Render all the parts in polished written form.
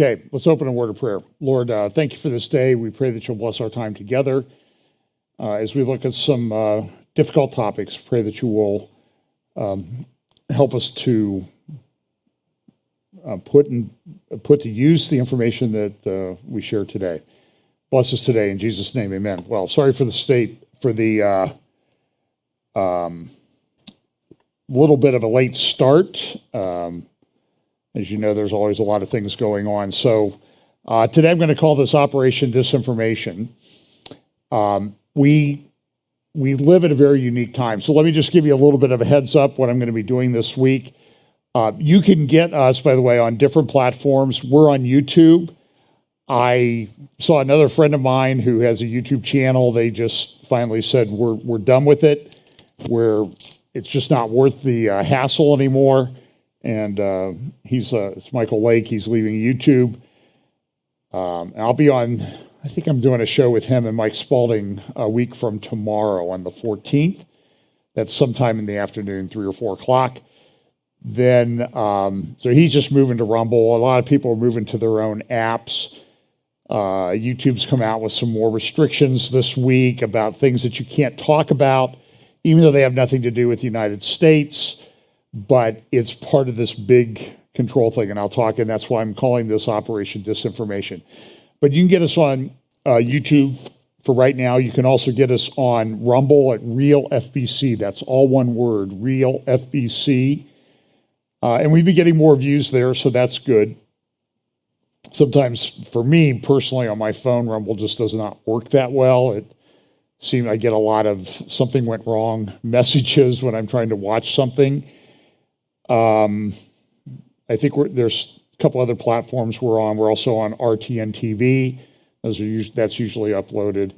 Okay, let's open a word of prayer. Lord, thank you for this day. We pray that you'll bless our time together. As we look at some difficult topics, pray that you will help us to put to use the information that we share today. Bless us today in Jesus' name, amen. Well, sorry for the little bit of a late start. As you know, there's always a lot of things going on. So today I'm going to call this Operation Disinformation. We live at a very unique time. So let me just give you a little bit of a heads up what I'm going to be doing this week. You can get us, by the way, on different platforms. We're on YouTube. I saw another friend of mine who has a YouTube channel. They just finally said, we're done with it. It's just not worth the hassle anymore. And it's Michael Lake. He's leaving YouTube. I'll be on, I think I'm doing a show with him and Mike Spalding a week from tomorrow on the 14th. That's sometime in the afternoon, 3 or 4 o'clock. Then, so he's just moving to Rumble. A lot of people are moving to their own apps. YouTube's come out with some more restrictions this week about things that you can't talk about, even though they have nothing to do with the United States. But it's part of this big control thing, and and that's why I'm calling this Operation Disinformation. But you can get us on YouTube for right now. You can also get us on Rumble at Real FBC. That's all one word, Real FBC. And we've been getting more views there, so that's good. Sometimes, for me personally, on my phone, Rumble just does not work that well. It seems I get a lot of something went wrong messages when I'm trying to watch something. I think there's a couple other platforms we're on. We're also on RTN TV. That's usually uploaded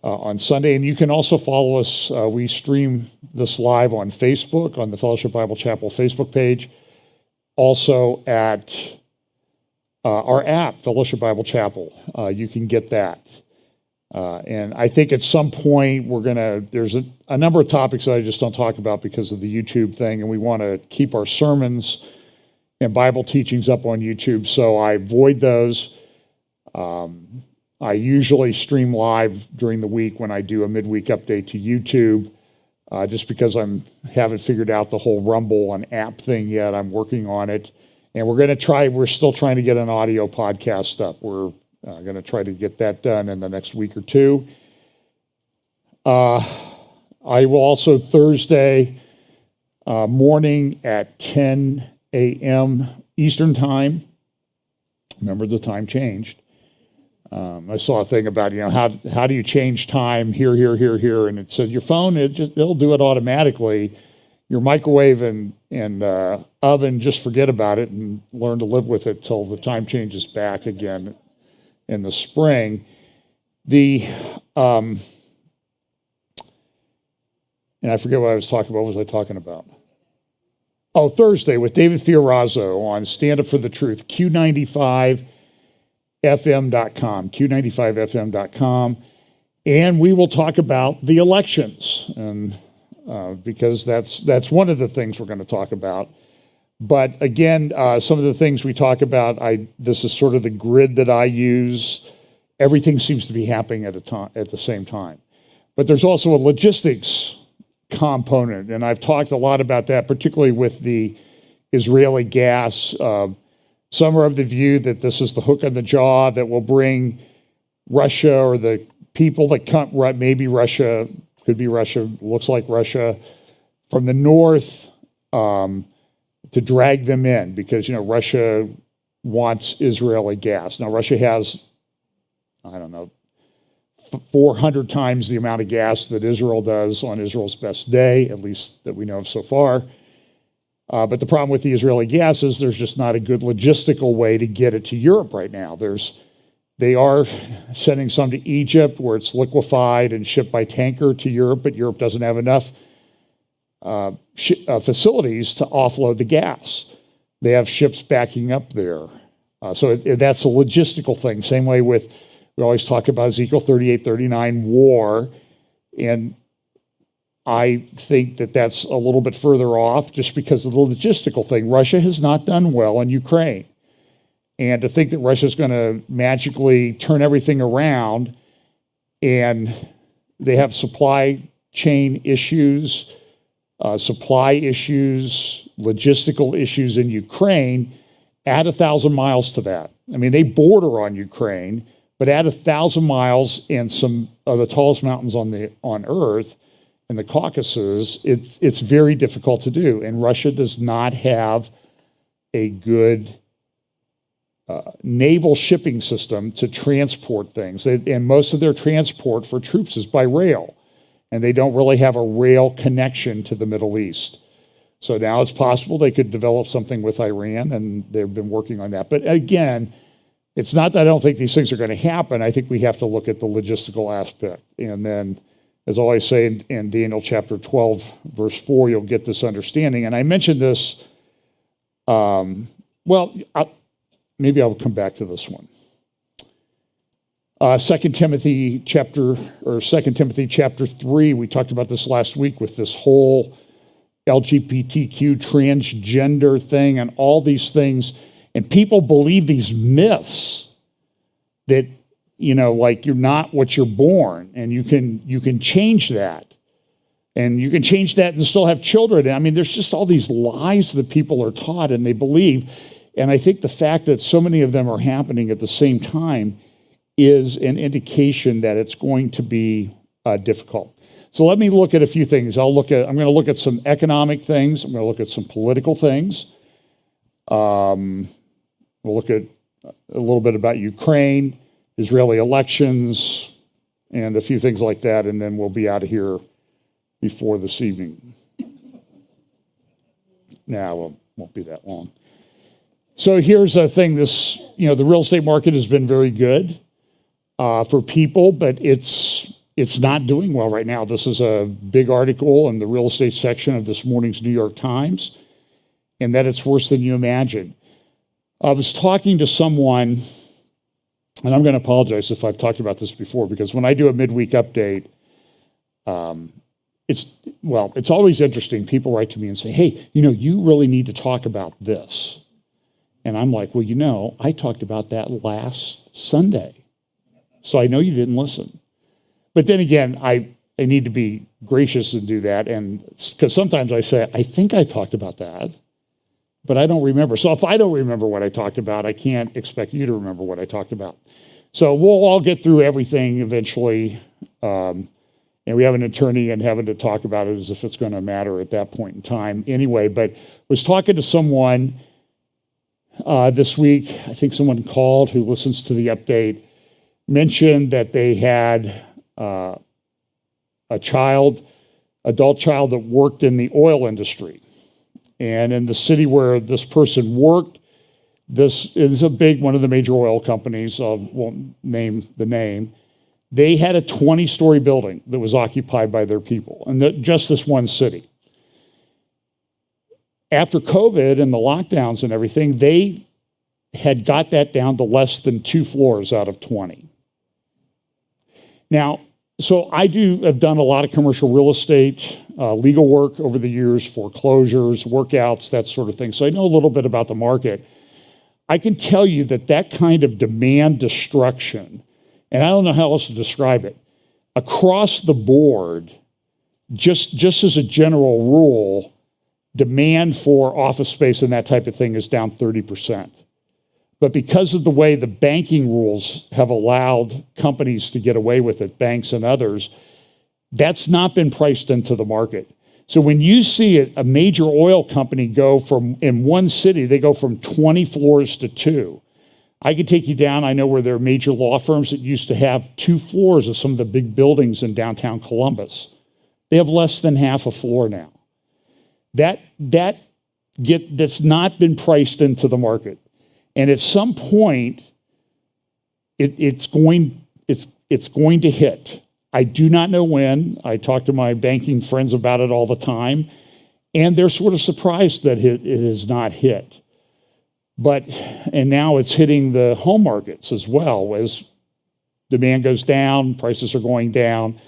on Sunday. And you can also follow us. We stream this live on Facebook, on the Fellowship Bible Chapel Facebook page. Also at our app, Fellowship Bible Chapel. You can get that. And I think at some point there's a number of topics that I just don't talk about because of the YouTube thing, and we want to keep our sermons and Bible teachings up on YouTube, so I avoid those. I usually stream live during the week when I do a midweek update to YouTube, just because I haven't figured out the whole Rumble and app thing yet. I'm working on it, and we're still trying to get an audio podcast up. We're going to try to get that done in the next week or two. I will also Thursday morning at 10 a.m. Eastern Time. Remember, the time changed. I saw a thing about, how do you change time here, and it said your phone, it'll do it automatically. Your microwave and oven, just forget about it and learn to live with it till the time changes back again in the spring. And I forget what I was talking about. What was I talking about? Oh, Thursday with David Fiorazzo on Stand Up for the Truth, Q95FM.com, Q95FM.com. And we will talk about the elections, and because that's one of the things we're going to talk about. But again, some of the things we talk about, this is sort of the grid that I use. Everything seems to be happening at the same time. But there's also a logistics component, and I've talked a lot about that, particularly with the Israeli gas. Some are of the view that this is the hook in the jaw that will bring Russia, or the people that come, maybe Russia, could be Russia, looks like Russia, from the north, to drag them in, because Russia wants Israeli gas. Now Russia has, 400 times the amount of gas that Israel does on Israel's best day, at least that we know of so far. But the problem with the Israeli gas is there's just not a good logistical way to get it to Europe right now. They are sending some to Egypt where it's liquefied and shipped by tanker to Europe, but Europe doesn't have enough facilities to offload the gas. They have ships backing up there. So that's a logistical thing. Same way we always talk about Ezekiel 38-39 war, and I think that's a little bit further off just because of the logistical thing. Russia has not done well in Ukraine. And to think that Russia's going to magically turn everything around, and they have supply chain issues, supply issues, logistical issues in Ukraine, add 1,000 miles to that. I mean, they border on Ukraine, but add 1,000 miles and some of the tallest mountains on Earth in the Caucasus, it's very difficult to do. And Russia does not have a good naval shipping system to transport things. And most of their transport for troops is by rail. And they don't really have a rail connection to the Middle East. So now it's possible they could develop something with Iran, and they've been working on that. But again, it's not that I don't think these things are going to happen. I think we have to look at the logistical aspect. And then, as I always say in Daniel chapter 12, verse 4, you'll get this understanding. And I mentioned this, maybe I'll come back to this one. 2 Timothy chapter 3, we talked about this last week with this whole LGBTQ transgender thing and all these things. And people believe these myths that, like you're not what you're born, and you can change that. And you can change that and still have children. I mean, there's just all these lies that people are taught and they believe. And I think the fact that so many of them are happening at the same time is an indication that it's going to be difficult. So let me look at a few things. I'm going to look at some economic things. I'm going to look at some political things. We'll look at a little bit about Ukraine, Israeli elections, and a few things like that, and then we'll be out of here before this evening. It won't be that long. So here's a thing. The real estate market has been very good for people, but it's not doing well right now. This is a big article in the real estate section of this morning's New York Times, and that it's worse than you imagine. I was talking to someone, and I'm going to apologize if I've talked about this before, because when I do a midweek update, it's always interesting. People write to me and say, hey, you really need to talk about this. And I'm like, well, I talked about that last Sunday. So I know you didn't listen. But then again, I need to be gracious and do that. And because sometimes I say, I think I talked about that, but I don't remember. So if I don't remember what I talked about, I can't expect you to remember what I talked about. So we'll all get through everything eventually. And we have an attorney and having to talk about it as if it's going to matter at that point in time anyway. But I was talking to someone this week. I think someone called who listens to the update, mentioned that they had a adult child that worked in the oil industry. And in the city where this person worked, this is one of the major oil companies, I won't name the name. They had a 20-story building that was occupied by their people, and just this one city. After COVID and the lockdowns and everything, they had got that down to less than 2 floors out of 20. Now, so I've done a lot of commercial real estate, legal work over the years, foreclosures, workouts, that sort of thing. So I know a little bit about the market. I can tell you that kind of demand destruction, and I don't know how else to describe it, across the board, just as a general rule, demand for office space and that type of thing is down 30%. But because of the way the banking rules have allowed companies to get away with it, banks and others, that's not been priced into the market. So when you see a major oil company in one city, they go from 20 floors to 2. I could take you down. I know where there are major law firms that used to have 2 floors of some of the big buildings in downtown Columbus. They have less than half a floor now. That's not been priced into the market. And at some point, it's going to hit. I do not know when. I talk to my banking friends about it all the time, and they're sort of surprised that it has not hit. And now it's hitting the home markets as well. As demand goes down, prices are going down.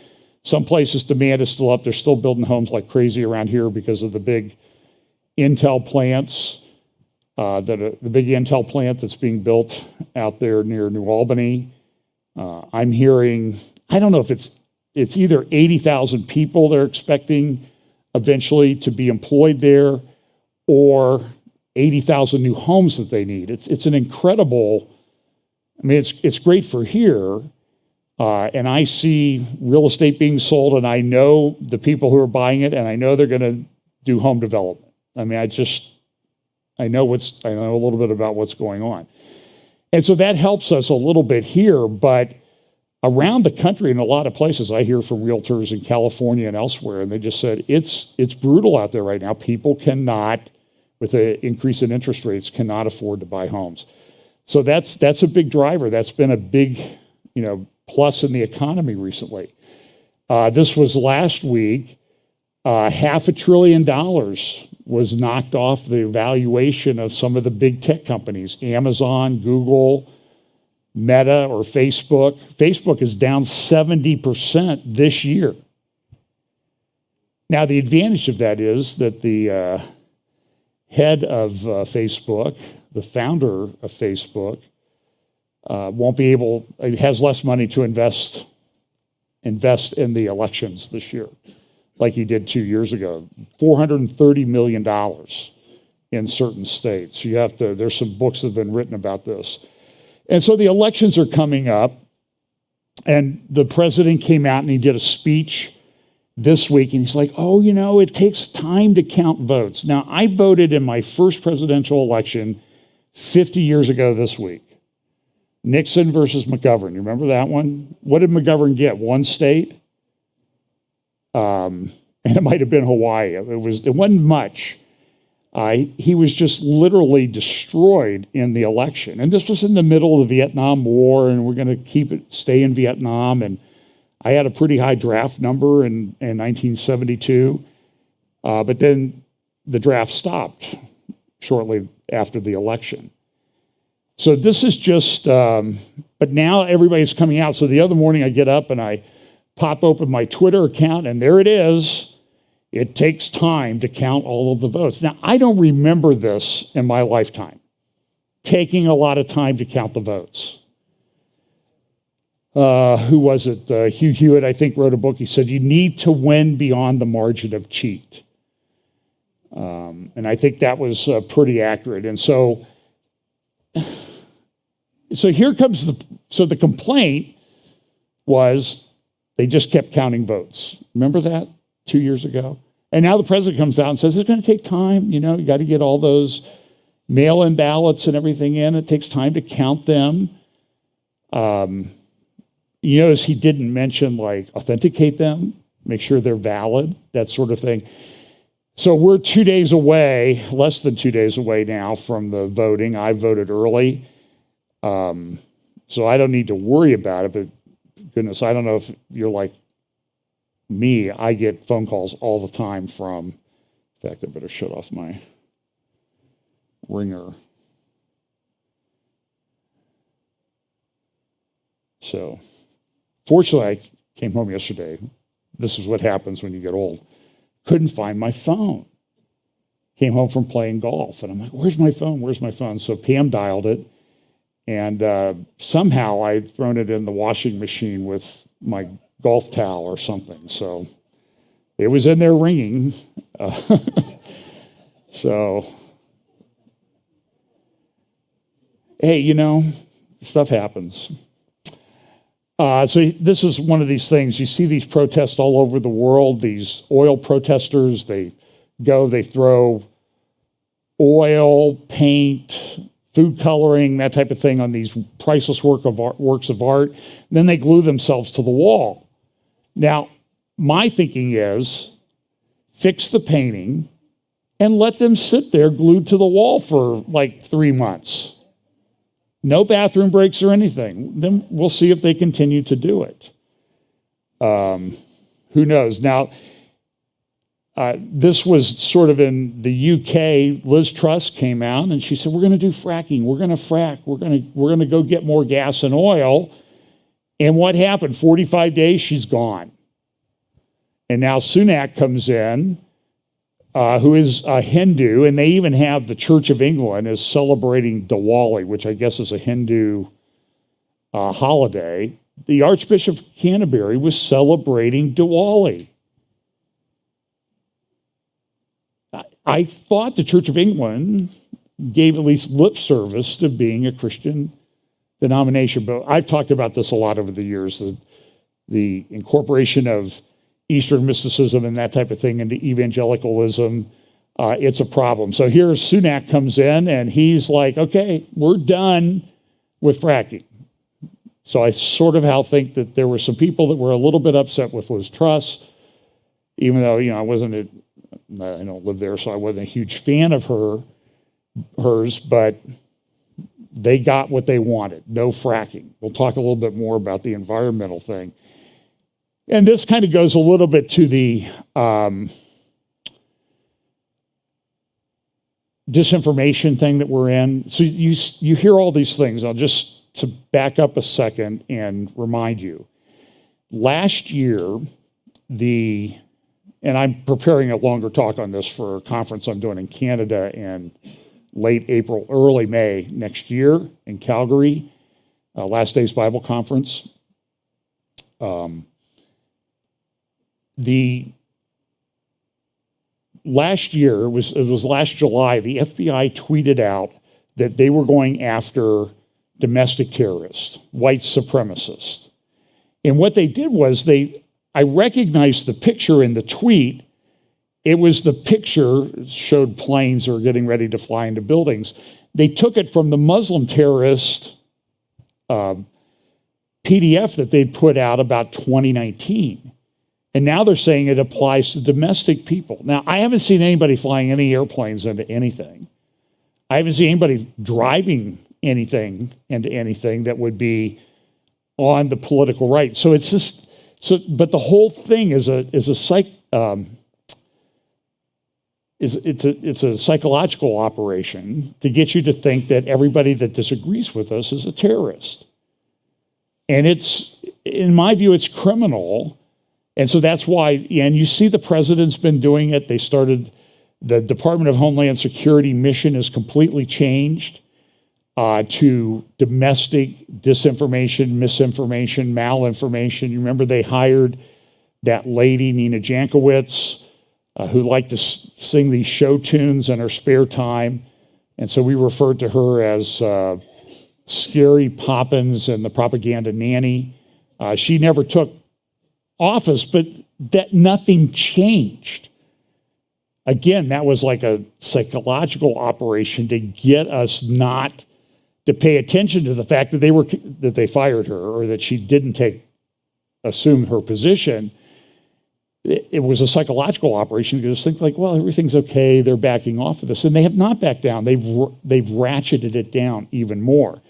Some places demand is still up. They're still building homes like crazy around here because of the big Intel plants. the big Intel plant that's being built out there near New Albany. I'm hearing, I don't know if it's either 80,000 people they're expecting eventually to be employed there, or 80,000 new homes that they need. It's an incredible, I mean, it's great for here. And I see real estate being sold, and I know the people who are buying it, and I know they're going to do home development. I mean, I know a little bit about what's going on. And so that helps us a little bit here, but around the country in a lot of places, I hear from realtors in California and elsewhere, and they just said, it's brutal out there right now. People cannot, with the increase in interest rates, cannot afford to buy homes. So that's a big driver. That's been a big, plus in the economy recently. This was last week, $500 billion was knocked off the valuation of some of the big tech companies, Amazon, Google, Meta, or Facebook. Facebook is down 70% this year. Now, the advantage of that is that the head of Facebook, the founder of Facebook, has less money to invest in the elections this year, like he did 2 years ago. $430 million in certain states. There's some books that have been written about this. And so the elections are coming up, and the president came out and he did a speech this week, and he's like, it takes time to count votes. Now, I voted in my first presidential election 50 years ago this week. Nixon versus McGovern. You remember that one? What did McGovern get? One state? And it might have been Hawaii. It wasn't much. He was just literally destroyed in the election. And this was in the middle of the Vietnam War, and we're going to stay in Vietnam. And I had a pretty high draft number in 1972. But then the draft stopped shortly after the election. So this is just, but now everybody's coming out. So the other morning I get up and I pop open my Twitter account, and there it is. It takes time to count all of the votes. Now, I don't remember this in my lifetime, taking a lot of time to count the votes. Who was it? Hugh Hewitt, I think, wrote a book. He said, you need to win beyond the margin of cheat. And I think that was pretty accurate. And so here comes the complaint was they just kept counting votes. Remember that 2 years ago? And now the president comes out and says, it's going to take time. You got to get all those mail-in ballots and everything in. It takes time to count them. You notice he didn't mention authenticate them, make sure they're valid, that sort of thing. So we're 2 days away, less than 2 days away now from the voting. I voted early. So I don't need to worry about it, but goodness, I don't know if you're like me. I get phone calls all the time from, in fact, I better shut off my ringer. So fortunately, I came home yesterday. This is what happens when you get old. Couldn't find my phone. Came home from playing golf, and I'm like, where's my phone? Where's my phone? So Pam dialed it, and somehow I'd thrown it in the washing machine with my golf towel or something. So it was in there ringing. So, hey, stuff happens. So this is one of these things. You see these protests all over the world, these oil protesters, they throw oil, paint, food coloring, that type of thing on these priceless works of art. Then they glue themselves to the wall. Now, my thinking is fix the painting and let them sit there glued to the wall for 3 months. No bathroom breaks or anything. Then we'll see if they continue to do it. Who knows? Now, this was sort of in the UK. Liz Truss came out and she said, we're going to do fracking. We're going to frack. We're going to go get more gas and oil. And what happened? 45 days, she's gone. And now Sunak comes in who is a Hindu, and they even have the Church of England is celebrating Diwali, which I guess is a Hindu holiday. The Archbishop of Canterbury was celebrating Diwali. I thought the Church of England gave at least lip service to being a Christian denomination, but I've talked about this a lot over the years, the incorporation of Eastern mysticism and that type of thing into evangelicalism. It's a problem. So here Sunak comes in and he's like, okay, we're done with fracking. So I sort of think that there were some people that were a little bit upset with Liz Truss, even though, I don't live there, so I wasn't a huge fan of hers, but they got what they wanted, no fracking. We'll talk a little bit more about the environmental thing. And this kind of goes a little bit to the disinformation thing that we're in. So you hear all these things. I'll just to back up a second and remind you. Last year, and I'm preparing a longer talk on this for a conference I'm doing in Canada in late April, early May next year in Calgary, Last Days Bible Conference. Last year, it was last July, the FBI tweeted out that they were going after domestic terrorists, white supremacists. And what they did was I recognized the picture in the tweet. It was the picture, it showed planes that were getting ready to fly into buildings. They took it from the Muslim terrorist PDF that they'd put out about 2019. And now they're saying it applies to domestic people. Now, I haven't seen anybody flying any airplanes into anything. I haven't seen anybody driving anything into anything that would be on the political right. So it's just, but the whole thing is a psychological operation to get you to think that everybody that disagrees with us is a terrorist. And it's, in my view, it's criminal. And so that's why, and you see the president's been doing it. They started, the Department of Homeland Security mission is completely changed to domestic disinformation, misinformation, malinformation. You remember they hired that lady, Nina Jankowicz, who liked to sing these show tunes in her spare time. And so we referred to her as Scary Poppins and the Propaganda Nanny. She never took office, but that nothing changed. Again, that was like a psychological operation to get us not to pay attention to the fact that they fired her or that she didn't assume her position. It was a psychological operation to just think like, well, everything's okay. They're backing off of this, and they have not backed down. They've ratcheted it down even more.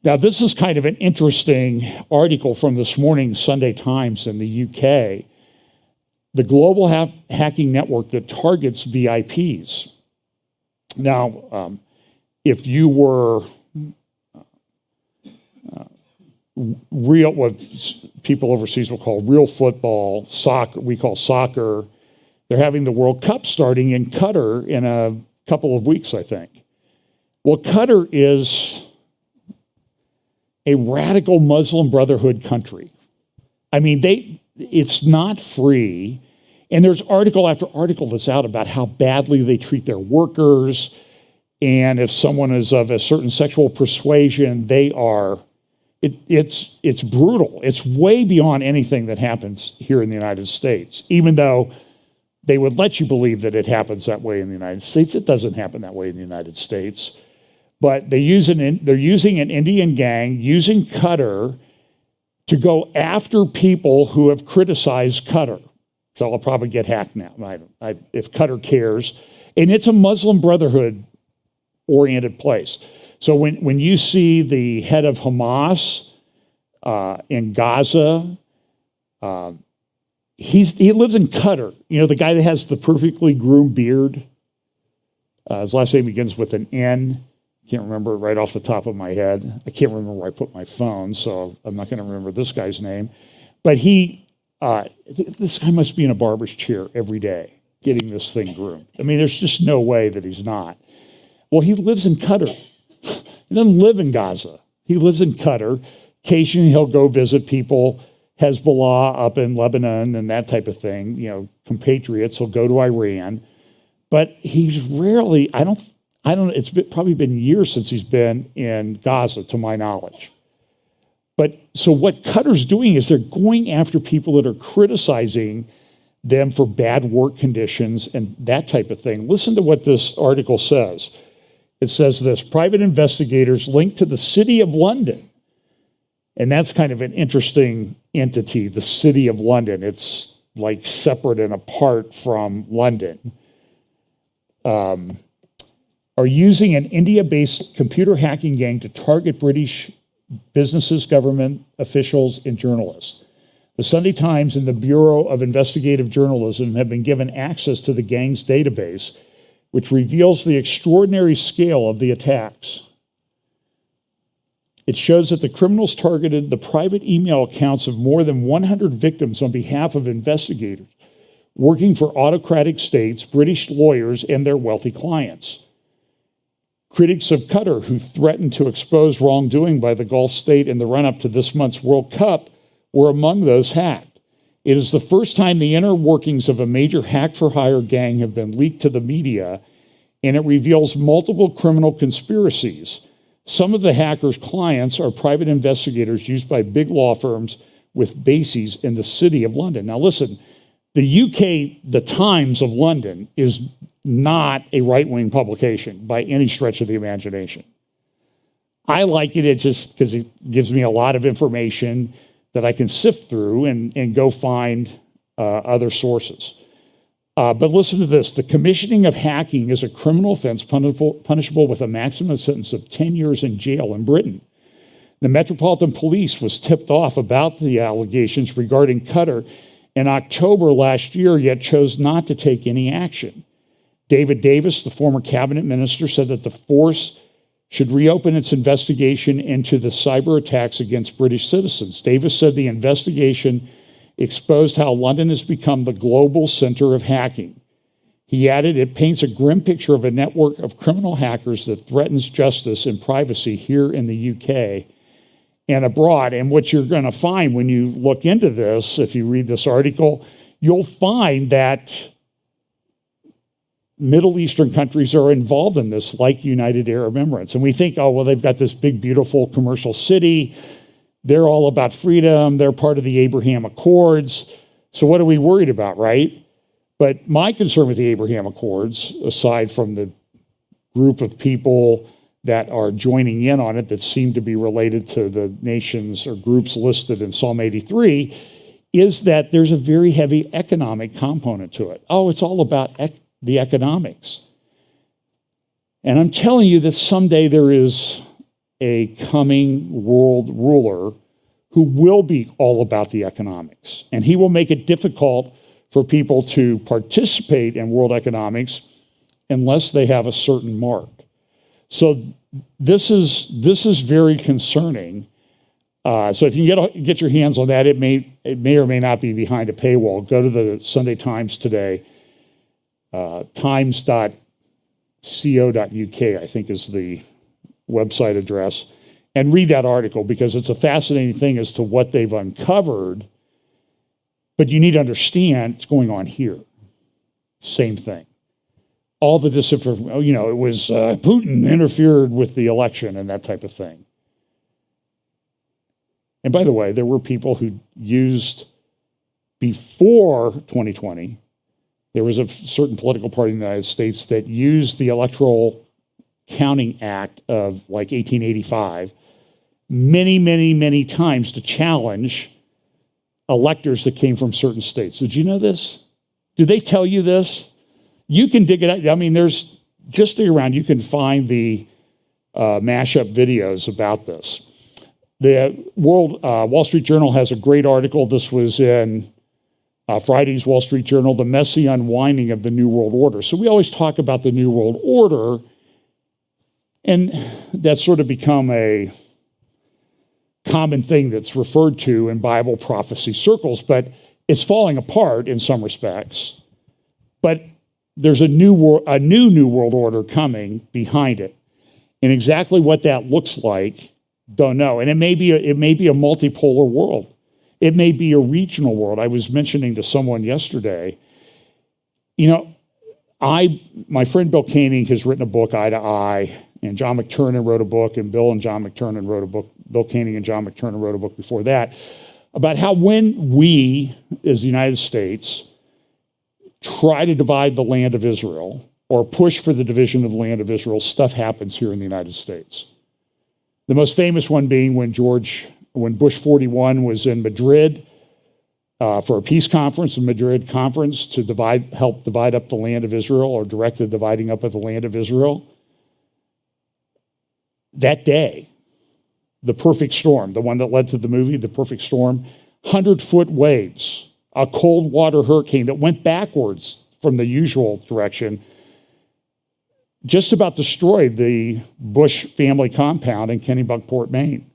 Now, this is kind of an interesting article from this morning's Sunday Times in the UK. The global hacking network that targets VIPs. Now, if you were real, what people overseas will call real football, soccer, we call soccer, they're having the World Cup starting in Qatar in a couple of weeks, I think. Well, Qatar is a radical Muslim Brotherhood country. I mean, it's not free. And there's article after article that's out about how badly they treat their workers. And if someone is of a certain sexual persuasion, it's brutal. It's way beyond anything that happens here in the United States. Even though they would let you believe that it happens that way in the United States, it doesn't happen that way in the United States. But they're using an Indian gang, using Qatar to go after people who have criticized Qatar. So I'll probably get hacked now, if Qatar cares. And it's a Muslim Brotherhood-oriented place. So when you see the head of Hamas in Gaza, he lives in Qatar. You know, the guy that has the perfectly groomed beard. His last name begins with an N. Can't remember it right off the top of my head. I can't remember where I put my phone, so I'm not going to remember this guy's name. But this guy must be in a barber's chair every day. getting this thing groomed. I mean, there's just no way that he's not. Well, he lives in Qatar. He doesn't live in Gaza. He lives in Qatar. Occasionally he'll go visit people, Hezbollah up in Lebanon and that type of thing, compatriots. He'll go to Iran. But he's rarely, it's probably been years since he's been in Gaza, to my knowledge. But so what Qatar's doing is they're going after people that are criticizing them for bad work conditions and that type of thing. Listen to what this article says. It says this: private investigators linked to the City of London. And that's kind of an interesting entity, the City of London. It's like separate and apart from London. Are using an India-based computer hacking gang to target British businesses, government officials, and journalists. The Sunday Times and the Bureau of Investigative Journalism have been given access to the gang's database, which reveals the extraordinary scale of the attacks. It shows that the criminals targeted the private email accounts of more than 100 victims on behalf of investigators working for autocratic states, British lawyers, and their wealthy clients. Critics of Qatar, who threatened to expose wrongdoing by the Gulf state in the run-up to this month's World Cup, were among those hacked. It is the first time the inner workings of a major hack-for-hire gang have been leaked to the media, and it reveals multiple criminal conspiracies. Some of the hackers' clients are private investigators used by big law firms with bases in the City of London. Now listen, the UK, the Times of London, is not a right-wing publication by any stretch of the imagination. I like it just because it gives me a lot of information that I can sift through and go find other sources. But listen to this. The commissioning of hacking is a criminal offense punishable with a maximum sentence of 10 years in jail in Britain. The Metropolitan Police was tipped off about the allegations regarding Qatar in October last year, yet chose not to take any action. David Davis, the former cabinet minister, said that the force should reopen its investigation into the cyber attacks against British citizens. Davis said the investigation exposed how London has become the global center of hacking. He added, it paints a grim picture of a network of criminal hackers that threatens justice and privacy here in the UK and abroad. And what you're going to find when you look into this, if you read this article, you'll find that Middle Eastern countries are involved in this, like United Arab Emirates. And we think, oh, well, they've got this big, beautiful commercial city. They're all about freedom. They're part of the Abraham Accords. So what are we worried about, right? But my concern with the Abraham Accords, aside from the group of people that are joining in on it that seem to be related to the nations or groups listed in Psalm 83, is that there's a very heavy economic component to it. Oh, it's all about the economics. And I'm telling you that someday there is a coming world ruler who will be all about the economics. And he will make it difficult for people to participate in world economics unless they have a certain mark. So this is very concerning. So if you can get your hands on that, it may or may not be behind a paywall. Go to the Sunday Times today. Times.co.uk, I think is the website address, and read that article because it's a fascinating thing as to what they've uncovered. But you need to understand it's going on here. Same thing. All the disinformation, it was Putin interfered with the election and that type of thing. And by the way, there were people who used, before 2020, there was a certain political party in the United States that used the Electoral Counting Act of like 1885 many, many, many times to challenge electors that came from certain states. Did you know this? Did they tell you this? You can dig it out. I mean, there's, just dig around, you can find the mashup videos about this. The Wall Street Journal has a great article. This was in Friday's Wall Street Journal, The Messy Unwinding of the New World Order. So we always talk about the New World Order, and that's sort of become a common thing that's referred to in Bible prophecy circles, but it's falling apart in some respects. But there's a new new world order coming behind it. And exactly what that looks like, don't know. And it may be a multipolar world. It may be a regional world. I was mentioning to someone yesterday, my friend Bill Koenig has written a book, Eye to Eye, and John McTernan wrote a book, and Bill and John McTernan wrote a book. Bill Koenig and John McTernan wrote a book before that about how when we, as the United States, try to divide the land of Israel or push for the division of the land of Israel, stuff happens here in the United States. The most famous one being when Bush 41 was in Madrid for a peace conference, the Madrid conference, to help divide up the land of Israel or direct the dividing up of the land of Israel. That day, the perfect storm, the one that led to the movie, The Perfect Storm, 100-foot waves, a cold water hurricane that went backwards from the usual direction, just about destroyed the Bush family compound in Kennebunkport, Maine.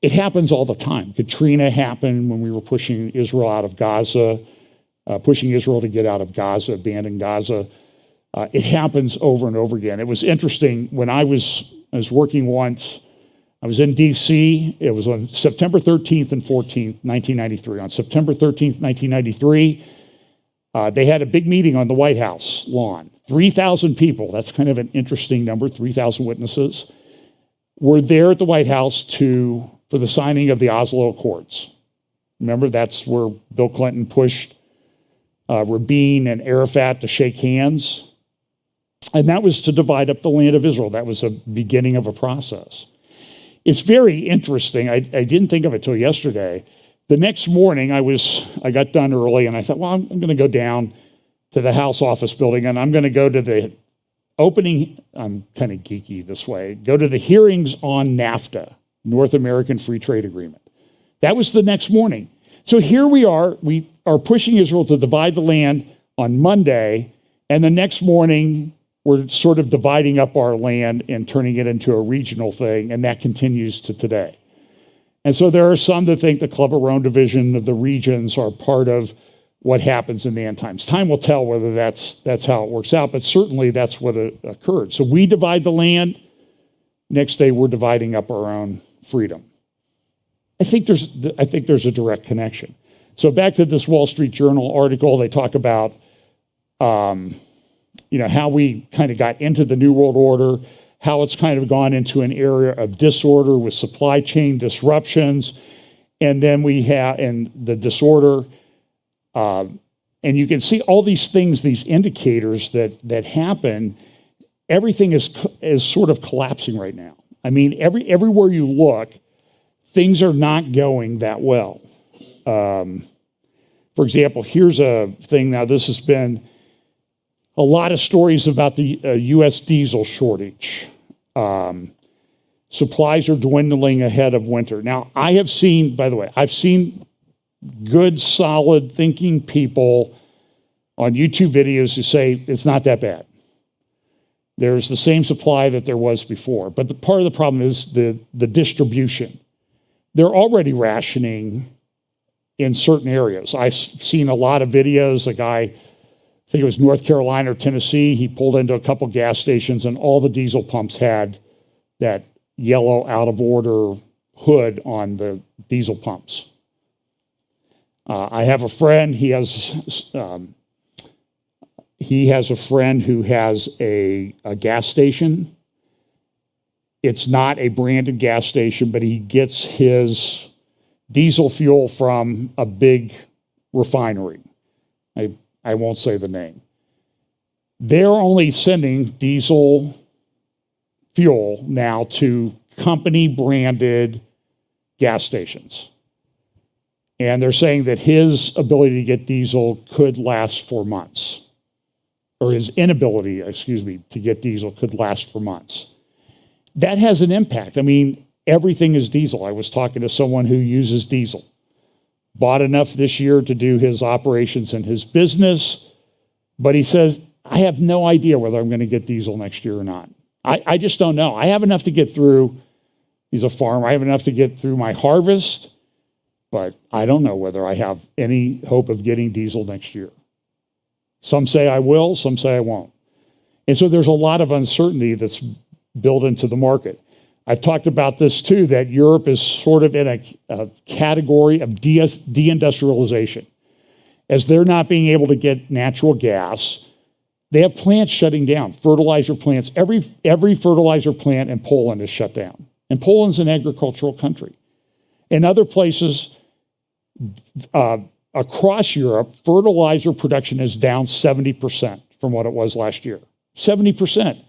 It happens all the time. Katrina happened when we were pushing Israel out of Gaza, pushing Israel to get out of Gaza, abandon Gaza. It happens over and over again. It was interesting when I was working once. I was in D.C. It was on September 13th and 14th, 1993. On September 13th, 1993, they had a big meeting on the White House lawn. 3,000 people, that's kind of an interesting number, 3,000 witnesses, were there at the White House for the signing of the Oslo Accords. Remember, that's where Bill Clinton pushed Rabin and Arafat to shake hands. And that was to divide up the land of Israel. That was a beginning of a process. It's very interesting. I didn't think of it till yesterday. The next morning, I got done early, and I thought, well, I'm going to go down to the House office building, and I'm going to go to the opening. I'm kind of geeky this way. Go to the hearings on NAFTA, North American Free Trade Agreement. That was the next morning. So here we are pushing Israel to divide the land on Monday, and the next morning, we're sort of dividing up our land and turning it into a regional thing, and that continues to today. And so there are some that think the Club of Rome division of the regions are part of what happens in the end times. Time will tell whether that's how it works out, but certainly that's what occurred. So we divide the land. Next day, we're dividing up our own freedom. I think there's a direct connection. So back to this Wall Street Journal article, they talk about how we kind of got into the New World Order, how it's kind of gone into an area of disorder with supply chain disruptions, and then we have the disorder, and you can see all these things, these indicators that happen. Everything is sort of collapsing right now. I mean, everywhere you look, things are not going that well. For example, here's a thing. Now, this has been a lot of stories about the U.S. diesel shortage. Supplies are dwindling ahead of winter. Now, I've seen good, solid thinking people on YouTube videos who say it's not that bad. There's the same supply that there was before. But part of the problem is the distribution. They're already rationing in certain areas. I've seen a lot of videos. A guy, I think it was North Carolina or Tennessee, he pulled into a couple gas stations and all the diesel pumps had that yellow out of order hood on the diesel pumps. I have a friend, he has a friend who has a gas station. It's not a branded gas station, but he gets his diesel fuel from a big refinery. I won't say the name. They're only sending diesel fuel now to company-branded gas stations. And they're saying that his ability to get diesel could last for months. Or his inability, to get diesel could last for months. That has an impact. I mean, everything is diesel. I was talking to someone who uses diesel. Bought enough this year to do his operations and his business, but he says, I have no idea whether I'm going to get diesel next year or not. I just don't know. I have enough to get through, he's a farmer, I have enough to get through my harvest, but I don't know whether I have any hope of getting diesel next year. Some say I will, some say I won't. And so there's a lot of uncertainty that's built into the market. I've talked about this too, that Europe is sort of in a category of deindustrialization. As they're not being able to get natural gas, they have plants shutting down, fertilizer plants. Every fertilizer plant in Poland is shut down. And Poland's an agricultural country. In other places across Europe, fertilizer production is down 70% from what it was last year. 70%.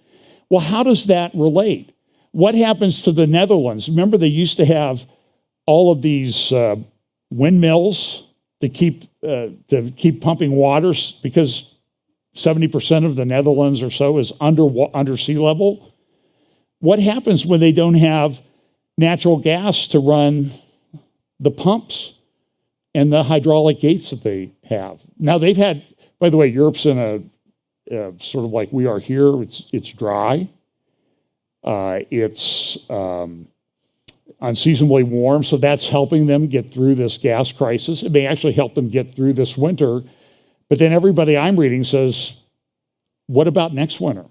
Well, how does that relate? What happens to the Netherlands? Remember, they used to have all of these windmills to keep pumping waters because 70% of the Netherlands or so is under sea level. What happens when they don't have natural gas to run the pumps and the hydraulic gates that they have? Now they've had, by the way, Europe's in a sort of like we are here. It's dry. It's unseasonably warm, so that's helping them get through this gas crisis. It may actually help them get through this winter. But then everybody I'm reading says, what about next winter?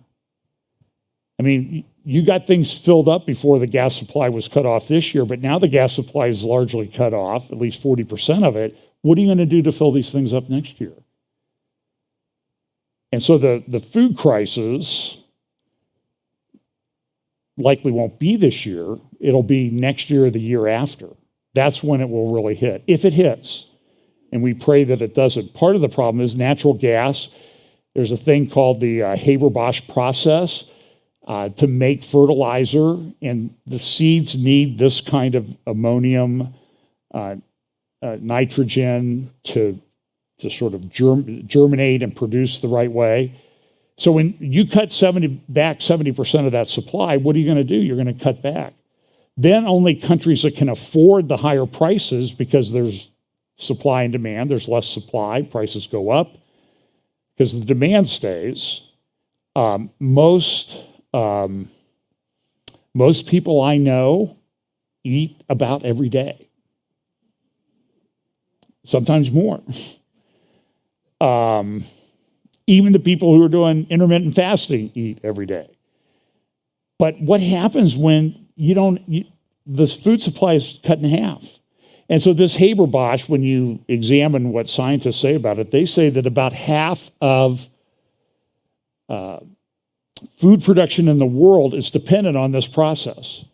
I mean, you got things filled up before the gas supply was cut off this year, but now the gas supply is largely cut off, at least 40% of it. What are you going to do to fill these things up next year? And so the food crisis likely won't be this year. It'll be next year or the year after. That's when it will really hit, if it hits. And we pray that it doesn't. Part of the problem is natural gas. There's a thing called the Haber-Bosch process to make fertilizer, and the seeds need this kind of ammonium, nitrogen to sort of germinate and produce the right way. So when you cut 70% of that supply, what are you going to do? You're going to cut back. Then only countries that can afford the higher prices, because there's supply and demand, there's less supply, prices go up. Because the demand stays. Most people I know eat about every day, sometimes more. Even the people who are doing intermittent fasting eat every day. But what happens when the food supply is cut in half? And so this Haber-Bosch, when you examine what scientists say about it, they say that about half of food production in the world is dependent on this process.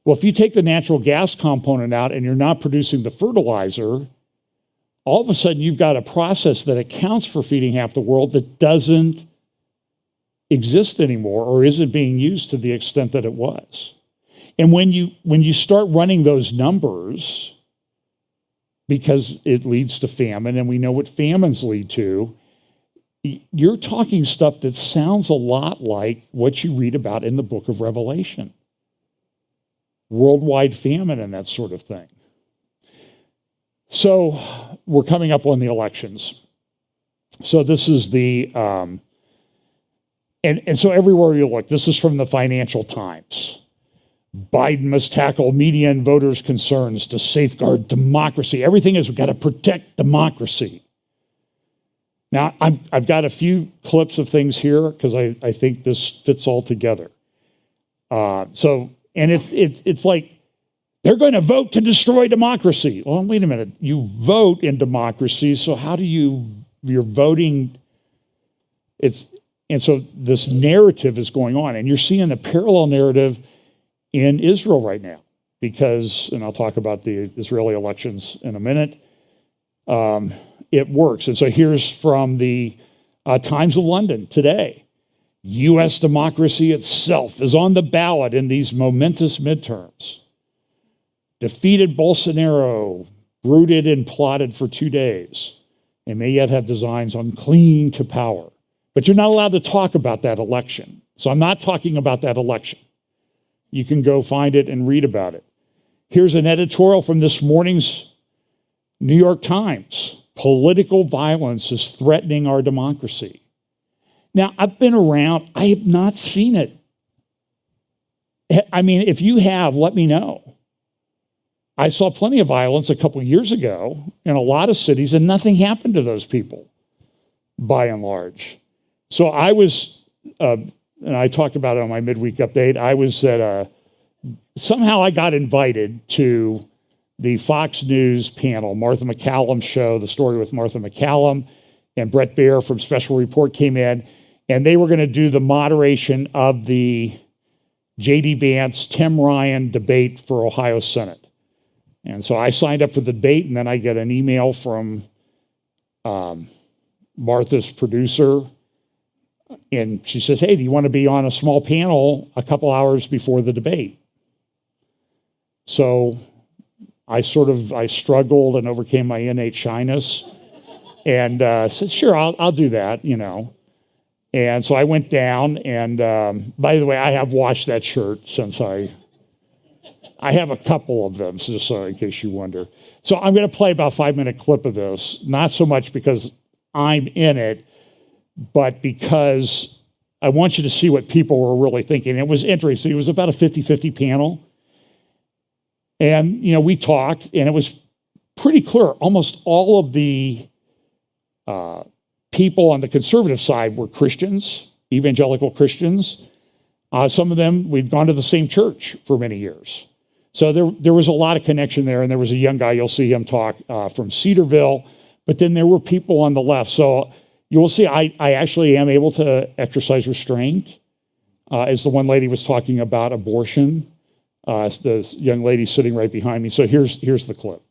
Well, if you take the natural gas component out and you're not producing the fertilizer, all of a sudden you've got a process that accounts for feeding half the world that doesn't exist anymore or isn't being used to the extent that it was. And when you start running those numbers, because it leads to famine, and we know what famines lead to, you're talking stuff that sounds a lot like what you read about in the book of Revelation. Worldwide famine and that sort of thing. So we're coming up on the elections. So this is the, and so everywhere you look, this is from the Financial Times. Biden must tackle media and voters' concerns to safeguard democracy. Everything is, we've got to protect democracy. Now, I've got a few clips of things here because I think this fits all together. And it's like, they're going to vote to destroy democracy. Well, wait a minute. You vote in democracy, so how do you're voting? And so this narrative is going on, and you're seeing the parallel narrative in Israel right now, because, and I'll talk about the Israeli elections in a minute, it works. And so here's from the Times of London today. U.S. democracy itself is on the ballot in these momentous midterms. Defeated Bolsonaro, brooded and plotted for 2 days, and may yet have designs on clinging to power. But you're not allowed to talk about that election. So I'm not talking about that election. You can go find it and read about it. Here's an editorial from this morning's New York Times. Political violence is threatening our democracy. Now, I've been around. I have not seen it. I mean, if you have, let me know. I saw plenty of violence a couple years ago in a lot of cities, and nothing happened to those people. by and large. So I was, and I talked about it on my midweek update, I was at somehow I got invited to the Fox News panel, Martha McCallum's show, The Story with Martha McCallum, and Brett Baer from Special Report came in, and they were going to do the moderation of the J.D. Vance, Tim Ryan debate for Ohio Senate. And so I signed up for the debate, and then I get an email from Martha's producer, and she says, hey, do you want to be on a small panel a couple hours before the debate? So I struggled and overcame my innate shyness and said, sure, I'll do that, you know. And so I went down, and by the way, I have washed that shirt since I have a couple of them, just so in case you wonder. So I'm going to play about a 5-minute clip of this, not so much because I'm in it, but because I want you to see what people were really thinking. It was interesting. It was about a 50-50 panel. And, you know, we talked, and it was pretty clear. Almost all of the people on the conservative side were Christians, evangelical Christians. Some of them, we'd gone to the same church for many years. So there was a lot of connection there, and there was a young guy, you'll see him talk, from Cedarville, but then there were people on the left. So you will see I actually am able to exercise restraint, as the one lady was talking about abortion. The young lady sitting right behind me. So here's the clip.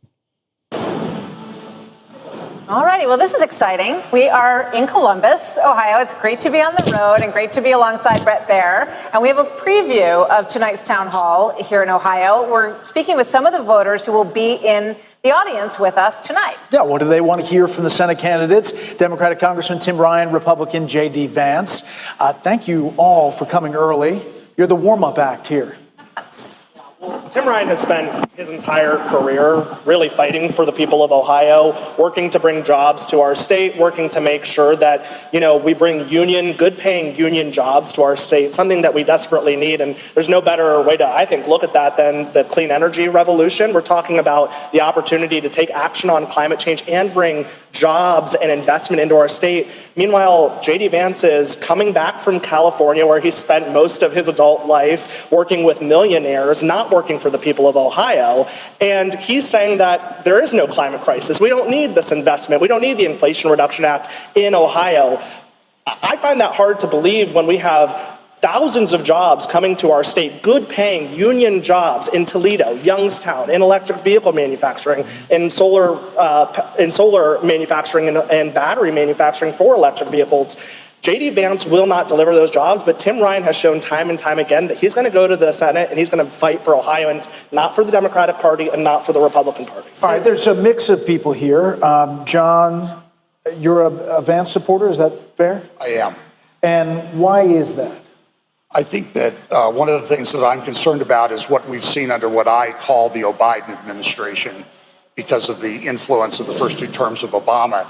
All righty, well, this is exciting. We are in Columbus, Ohio. It's great to be on the road and great to be alongside Brett Baer. And we have a preview of tonight's town hall here in Ohio. We're speaking with some of the voters who will be in the audience with us tonight. Yeah, what do they want to hear from the Senate candidates? Democratic Congressman Tim Ryan, Republican J.D. Vance. Thank you all for coming early. You're the warm-up act here. Tim Ryan has spent his entire career really fighting for the people of Ohio, working to bring jobs to our state, working to make sure that, you know, we bring good-paying union jobs to our state, something that we desperately need. And there's no better way to, I think, look at that than the clean energy revolution. We're talking about the opportunity to take action on climate change and bring jobs and investment into our state. Meanwhile, J.D. Vance is coming back from California, where he spent most of his adult life working with millionaires, not working for the people of Ohio. And he's saying that there is no climate crisis. We don't need this investment. We don't need the Inflation Reduction Act in Ohio. I find that hard to believe when we have thousands of jobs coming to our state, good-paying union jobs in Toledo, Youngstown, in electric vehicle manufacturing, in solar manufacturing, and battery manufacturing for electric vehicles. J.D. Vance will not deliver those jobs, but Tim Ryan has shown time and time again that he's going to go to the Senate and he's going to fight for Ohioans, not for the Democratic Party and not for the Republican Party. All right, there's a mix of people here. John, you're a Vance supporter, is that fair? I am. And why is that? I think that one of the things that I'm concerned about is what we've seen under what I call the Biden administration, because of the influence of the first 2 terms of Obama,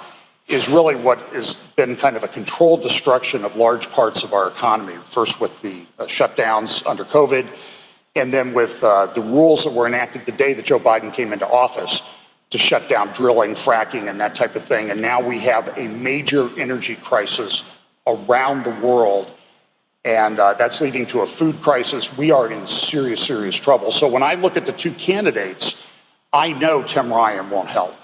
is really what has been kind of a controlled destruction of large parts of our economy. First with the shutdowns under COVID, and then with the rules that were enacted the day that Joe Biden came into office to shut down drilling, fracking, and that type of thing. And now we have a major energy crisis around the world. And that's leading to a food crisis. We are in serious, serious trouble. So when I look at the 2 candidates, I know Tim Ryan won't help,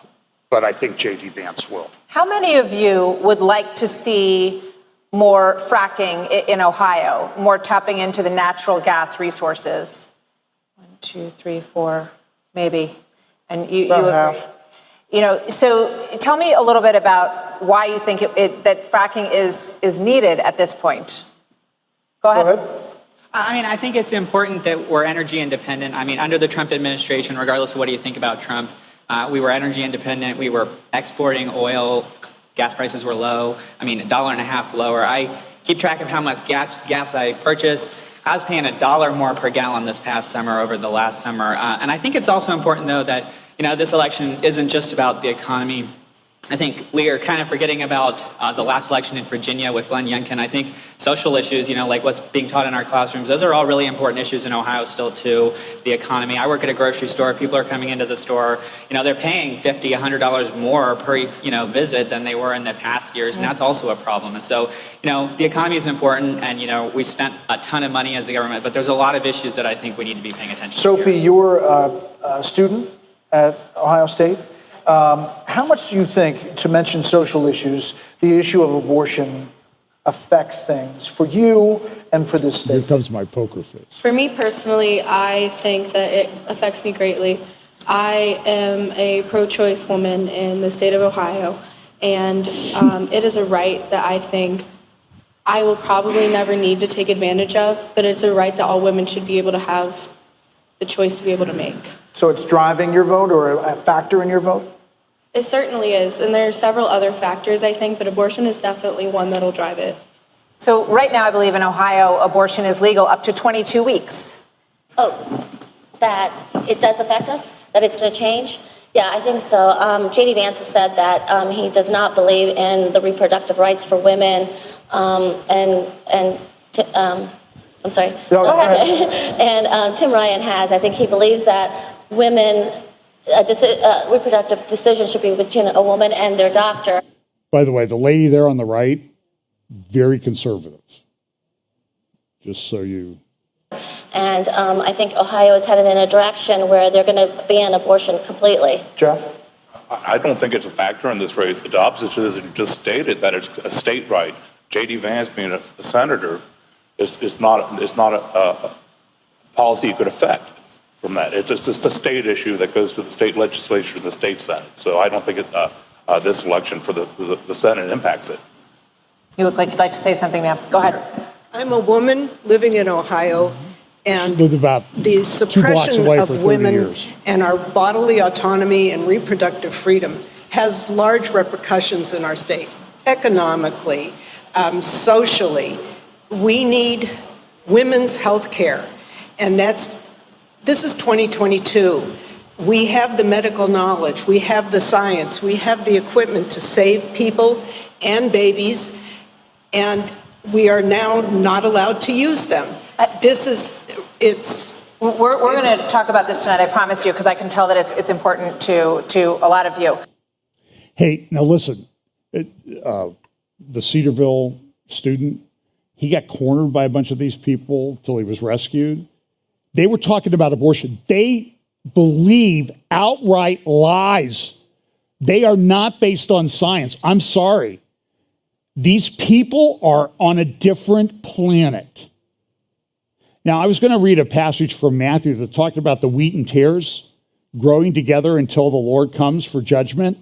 but I think J.D. Vance will. How many of you would like to see more fracking in Ohio, more tapping into the natural gas resources? 1, 2, 3, 4, maybe. And you agree? Half. You know, so tell me a little bit about why you think that fracking is needed at this point. Go ahead. I mean, I think it's important that we're energy independent. I mean, under the Trump administration, regardless of what you think about Trump, we were energy independent. We were exporting oil. Gas prices were low. I mean, $1.50 lower. I keep track of how much gas I purchase. I was paying $1 more per gallon this past summer over the last summer. And I think it's also important, though, that, you know, this election isn't just about the economy. I think we are kind of forgetting about the last election in Virginia with Glenn Youngkin. I think social issues, like what's being taught in our classrooms, those are all really important issues in Ohio still too. The economy. I work at a grocery store. People are coming into the store. They're paying $50, $100 more per, visit than they were in the past years, and that's also a problem. And so, the economy is important, and, we spent a ton of money as a government, but there's a lot of issues that I think we need to be paying attention to. Sophie, you're a student at Ohio State. How much do you think, to mention social issues, the issue of abortion affects things for you and for this state? Here comes my poker face. For me personally, I think that it affects me greatly. I am a pro-choice woman in the state of Ohio, and it is a right that I think I will probably never need to take advantage of, but it's a right that all women should be able to have the choice to be able to make. So it's driving your vote or a factor in your vote? It certainly is, and there are several other factors, I think, but abortion is definitely one that'll drive it. So right now, I believe in Ohio, abortion is legal up to 22 weeks. Oh, that it does affect us? That it's going to change? Yeah, I think so. J.D. Vance has said that he does not believe in the reproductive rights for women, I'm sorry. Go ahead. And Tim Ryan has. I think he believes that women, reproductive decision should be between a woman and their doctor. By the way, the lady there on the right, very conservative. Just so you... And I think Ohio is headed in a direction where they're going to ban abortion completely. Jeff? I don't think it's a factor in this race. The Dobbs decision just stated that it's a state right. J.D. Vance, being a senator, is not a policy you could affect from that. It's just a state issue that goes to the state legislature and the state senate. So I don't think this election for the Senate impacts it. You look like you'd like to say something now. Go ahead. I'm a woman living in Ohio, and Lived about the 2 blocks suppression away of for 30 women years. and our bodily autonomy and reproductive freedom has large repercussions in our state, economically, socially. We need women's health care, and this is 2022. We have the medical knowledge, we have the science, we have the equipment to save people and babies, and we are now not allowed to use them. We're going to talk about this tonight, I promise you, because I can tell that it's important to a lot of you. Hey, now listen, the Cedarville student, he got cornered by a bunch of these people till he was rescued. They were talking about abortion. They believe outright lies. They are not based on science. I'm sorry. These people are on a different planet. Now, I was going to read a passage from Matthew that talked about the wheat and tares growing together until the Lord comes for judgment.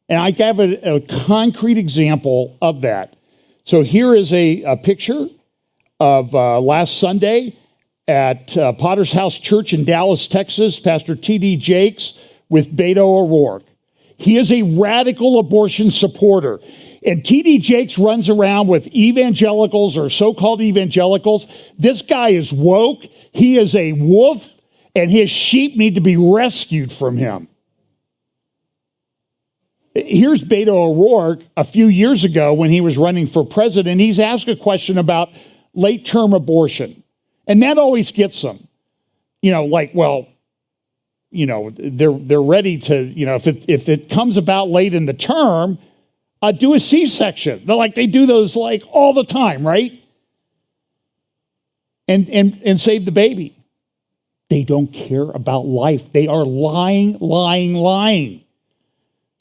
And I gave a concrete example of that. So here is a picture of last Sunday at Potter's House Church in Dallas, Texas, Pastor T.D. Jakes with Beto O'Rourke. He is a radical abortion supporter. And T.D. Jakes runs around with evangelicals or so-called evangelicals. This guy is woke. He is a wolf, and his sheep need to be rescued from him. Here's Beto O'Rourke a few years ago when he was running for president. He's asked a question about late-term abortion. And that always gets them. They're ready to, if it comes about late in the term, do a C-section. They do those all the time, right? And save the baby. They don't care about life. They are lying.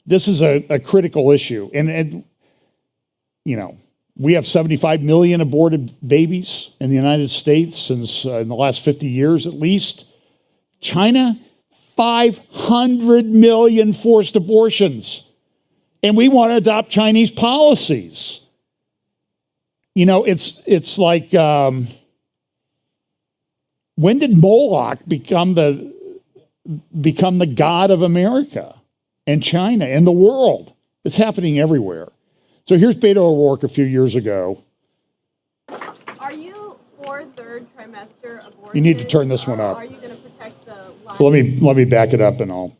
This is a critical issue. And we have 75 million aborted babies in the United States since in the last 50 years at least. China, 500 million forced abortions. And we want to adopt Chinese policies. It's like, when did Moloch become the god of America and China and the world? It's happening everywhere. So here's Beto O'Rourke a few years ago. Are you for third trimester abortion? You need to turn this one up. Are you going to protect the life? So let me back it up and all.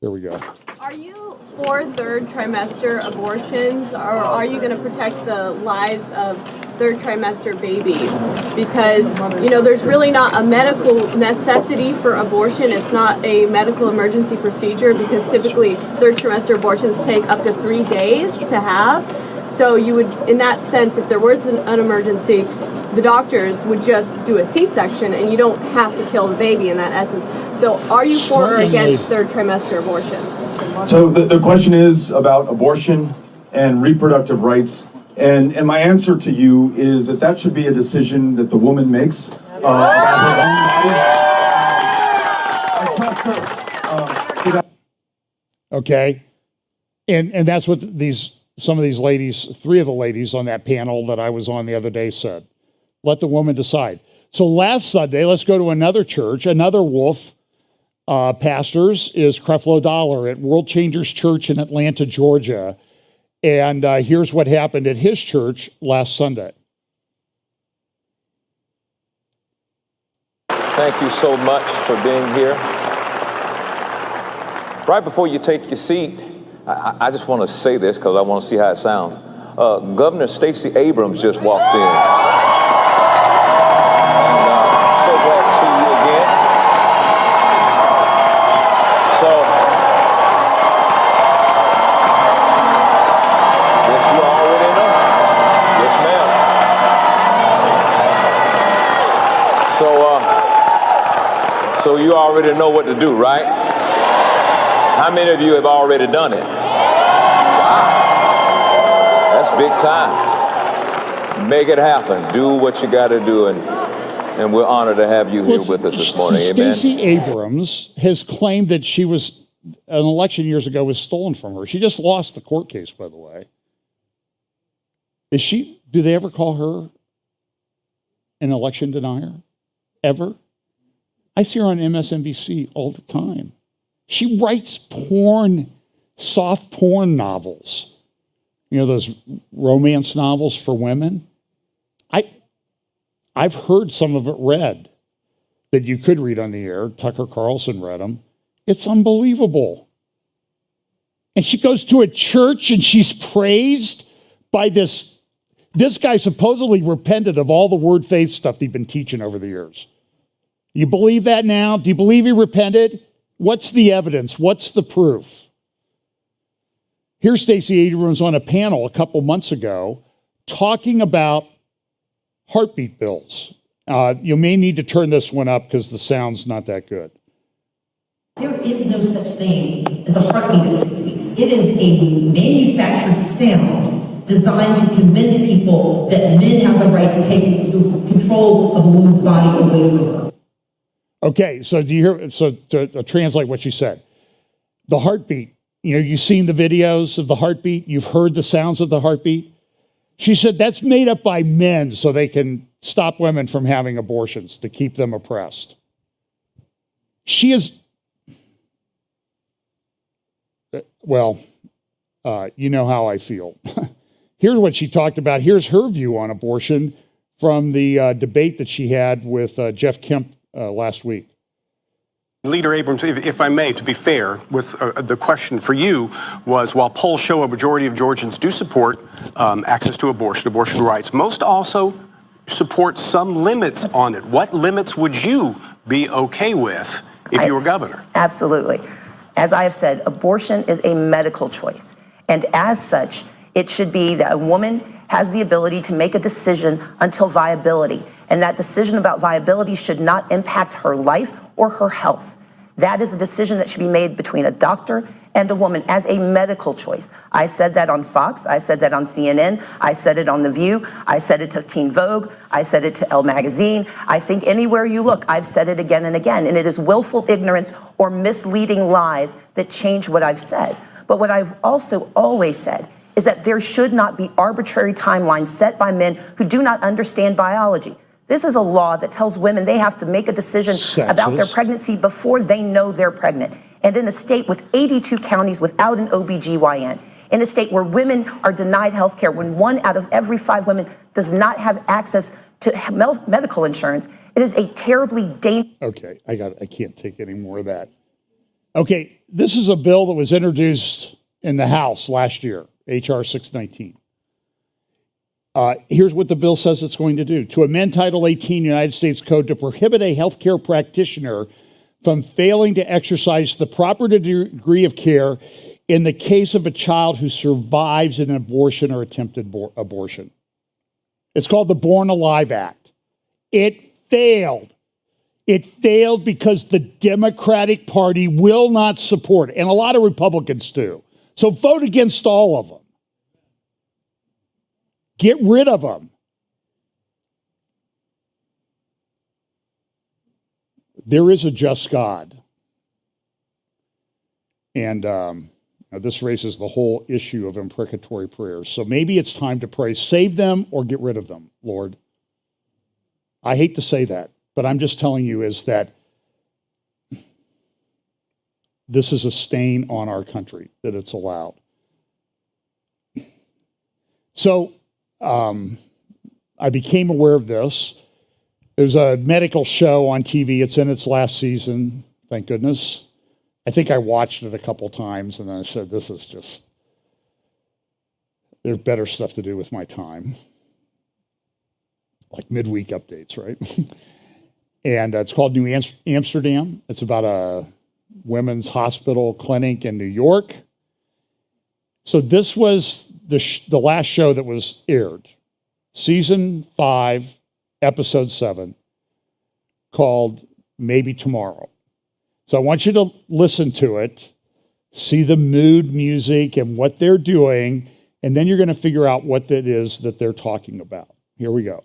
There we go. Are you for third trimester abortions, or are you going to protect the lives of third trimester babies? Because, there's really not a medical necessity for abortion. It's not a medical emergency procedure because typically third trimester abortions take up to 3 days to have. So you would, in that sense, if there was an emergency, the doctors would just do a C-section and you don't have to kill the baby in that essence. So are you for or against third trimester abortions? So the question is about abortion and reproductive rights. And my answer to you is that should be a decision that the woman makes about her own body. I trust her. Okay. And that's what some of these ladies, 3 of the ladies on that panel that I was on the other day said. Let the woman decide. So last Sunday, let's go to another church, another Wolf pastors is Creflo Dollar at World Changers Church in Atlanta, Georgia. And here's what happened at his church last Sunday. Thank you so much for being here. Right before you take your seat, I just want to say this because I want to see how it sounds. Governor Stacey Abrams just walked in. So you already know what to do, right? How many of you have already done it? Wow. That's big time. Make it happen. Do what you got to do, and we're honored to have you here with us this morning. Amen. Stacey Abrams has claimed that an election years ago was stolen from her. She just lost the court case, by the way. Do they ever call her an election denier? Ever? I see her on MSNBC all the time. She writes soft porn novels. Those romance novels for women. I've heard some of it read that you could read on the air. Tucker Carlson read them. It's unbelievable. And she goes to a church and she's praised by this guy supposedly repented of all the word faith stuff he'd been teaching over the years. You believe that now? Do you believe he repented? What's the evidence? What's the proof? Here's Stacey Abrams on a panel a couple months ago talking about heartbeat bills. You may need to turn this one up because the sound's not that good. There is no such thing as a heartbeat at 6 weeks. It is a manufactured sound designed to convince people that men have the right to take control of a woman's body away from her. Okay, so do you hear? So to translate what she said, the heartbeat. You've seen the videos of the heartbeat. You've heard the sounds of the heartbeat. She said that's made up by men so they can stop women from having abortions to keep them oppressed. She is. Well, you know how I feel. Here's what she talked about. Here's her view on abortion from the debate that she had with Jeff Kemp last week. Leader Abrams, if I may, to be fair, with the question for you was, while polls show a majority of Georgians do support access to abortion rights, most also support some limits on it. What limits would you be okay with if you were governor? Absolutely. As I have said, abortion is a medical choice. And as such, it should be that a woman has the ability to make a decision until viability. And that decision about viability should not impact her life or her health. That is a decision that should be made between a doctor and a woman as a medical choice. I said that on Fox. I said that on CNN. I said it on The View. I said it to Teen Vogue. I said it to Elle Magazine. I think anywhere you look, I've said it again and again. And it is willful ignorance or misleading lies that change what I've said. But what I've also always said is that there should not be arbitrary timelines set by men who do not understand biology. This is a law that tells women they have to make a decision about their pregnancy before they know they're pregnant. And in a state with 82 counties without an OBGYN, in a state where women are denied health care, when 1 out of every 5 women does not have access to medical insurance, it is a terribly dangerous. Okay, I can't take any more of that. Okay, this is a bill that was introduced in the House last year, H.R. 619. Here's what the bill says it's going to do. To amend Title 18 United States Code to prohibit a healthcare practitioner from failing to exercise the proper degree of care in the case of a child who survives an abortion or attempted abortion. It's called the Born Alive Act. It failed. It failed because the Democratic Party will not support it, and a lot of Republicans do. So vote against all of them. Get rid of them. There is a just God. And this raises the whole issue of imprecatory prayers. So maybe it's time to pray, save them or get rid of them, Lord. I hate to say that, but I'm just telling you is that this is a stain on our country that it's allowed. So I became aware of this. There's a medical show on TV. It's in its last season, thank goodness. I think I watched it a couple times and then I said, this is just, there's better stuff to do with my time. Like midweek updates, right? And it's called New Amsterdam. It's about a women's hospital clinic in New York. So this was the last show that was aired. Season 5, episode 7, called Maybe Tomorrow. So I want you to listen to it, see the mood music and what they're doing, and then you're going to figure out what that is that they're talking about. Here we go.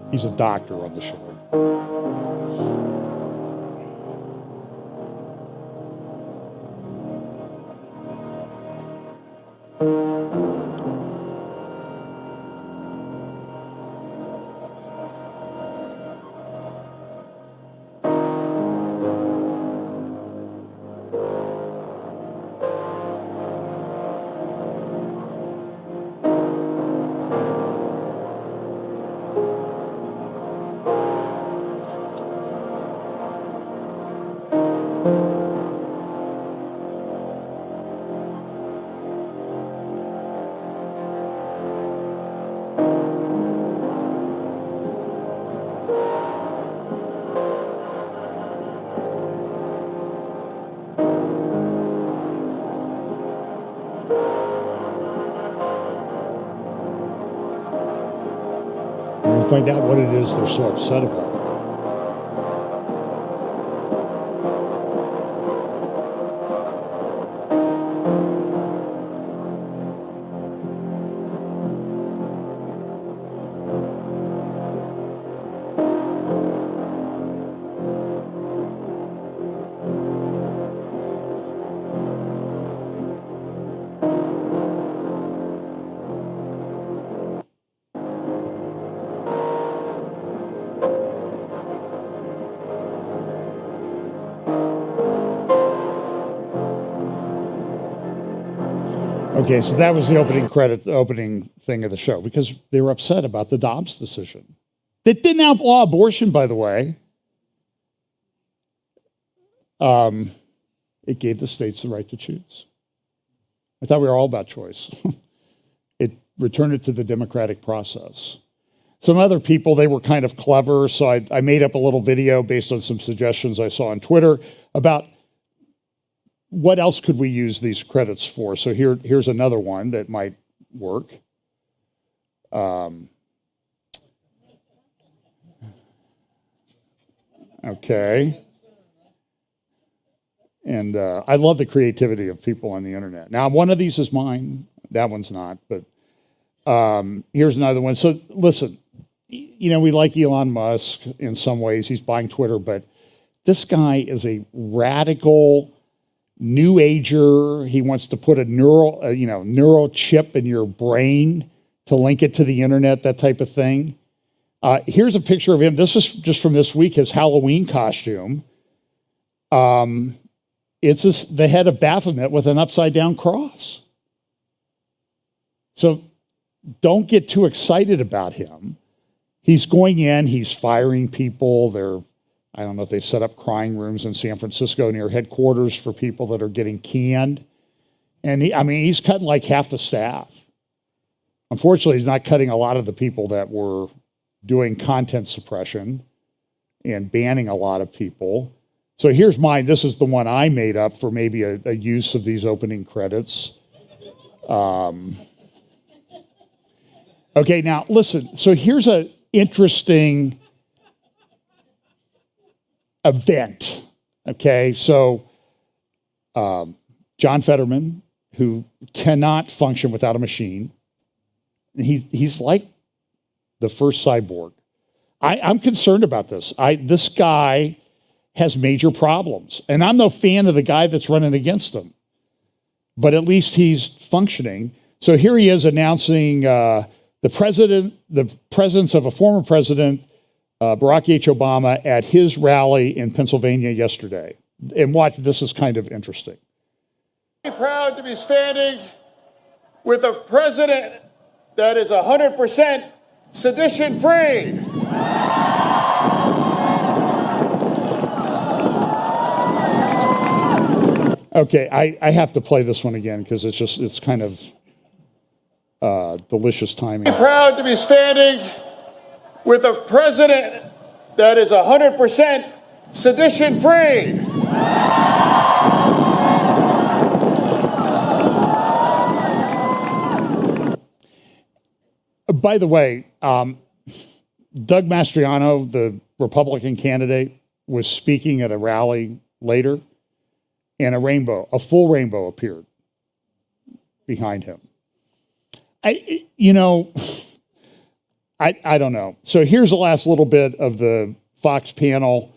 He's a doctor on the show. We'll find out what it is they're so upset about. Okay, so that was the opening thing of the show because they were upset about the Dobbs decision. That didn't outlaw abortion, by the way. It gave the states the right to choose. I thought we were all about choice. It returned it to the democratic process. Some other people, they were kind of clever, so I made up a little video based on some suggestions I saw on Twitter about what else could we use these credits for? So here's another one that might work. Okay. And I love the creativity of people on the internet. Now, one of these is mine. That one's not, but here's another one. So listen, you know, we like Elon Musk in some ways. He's buying Twitter, but this guy is a radical New Ager. He wants to put a neural chip in your brain to link it to the internet, that type of thing. Here's a picture of him. This is just from this week, his Halloween costume. It's the head of Baphomet with an upside down cross. So don't get too excited about him. He's going in, he's firing people. I don't know if they've set up crying rooms in San Francisco near headquarters for people that are getting canned. And he's cutting like half the staff. Unfortunately, he's not cutting a lot of the people that were doing content suppression and banning a lot of people. So here's mine. This is the one I made up for maybe a use of these opening credits. Okay, now listen. So here's an interesting event. Okay, so John Fetterman, who cannot function without a machine, he's like the first cyborg. I'm concerned about this. This guy has major problems, and I'm no fan of the guy that's running against him, but at least he's functioning. So here he is announcing the presence of a former president, Barack H. Obama, at his rally in Pennsylvania yesterday. And watch, this is kind of interesting. I'm proud to be standing with a president that is 100% sedition-free. Okay, I have to play this one again because it's kind of delicious timing. I'm proud to be standing with a president that is 100% sedition-free. By the way, Doug Mastriano, the Republican candidate, was speaking at a rally later, and a full rainbow appeared behind him. I don't know. So here's the last little bit of the Fox panel,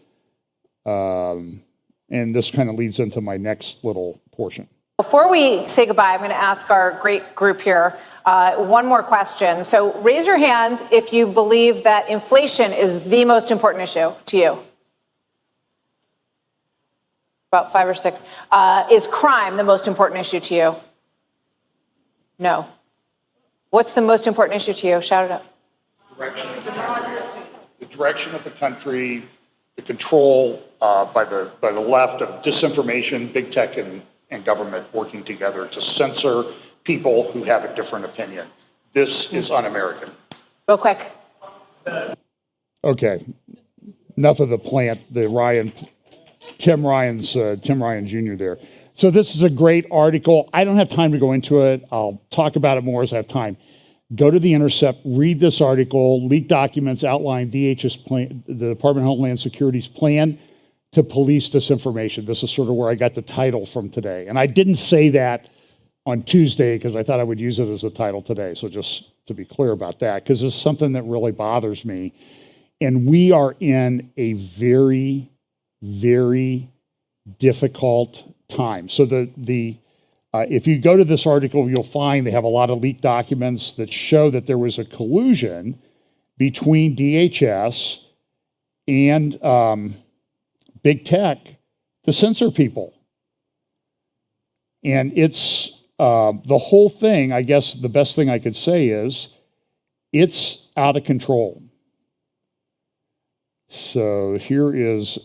and this kind of leads into my next little portion. Before we say goodbye, I'm going to ask our great group here one more question. So raise your hands if you believe that inflation is the most important issue to you. About 5 or 6. Is crime the most important issue to you? No. What's the most important issue to you? Shout it out. The direction of the country, the control by the left of disinformation, big tech, and government working together to censor people who have a different opinion. This is un-American. Real quick. Okay. Enough of the plant, Tim Ryan Jr. there. So this is a great article. I don't have time to go into it. I'll talk about it more as I have time. Go to The Intercept, read this article. Leaked documents outline DHS plan, the Department of Homeland Security's plan to police disinformation. This is sort of where I got the title from today. And I didn't say that on Tuesday because I thought I would use it as a title today. So just to be clear about that, because it's something that really bothers me. And we are in a very, very difficult time. So if you go to this article, you'll find they have a lot of leaked documents that show that there was a collusion between DHS and big tech to censor people. And it's the whole thing, I guess the best thing I could say is it's out of control. So here is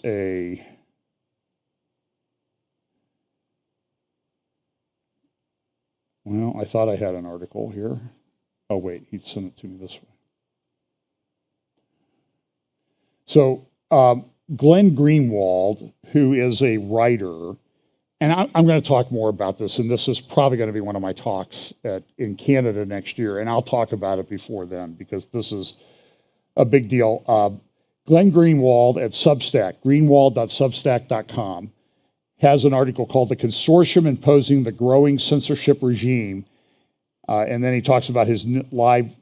well, I thought I had an article here. Oh, wait, he sent it to me this way. So Glenn Greenwald, who is a writer, and I'm going to talk more about this, and this is probably going to be one of my talks in Canada next year, and I'll talk about it before then because this is a big deal. Glenn Greenwald at Substack, greenwald.substack.com, has an article called The Consortium Imposing the Growing Censorship Regime. And then he talks about his new live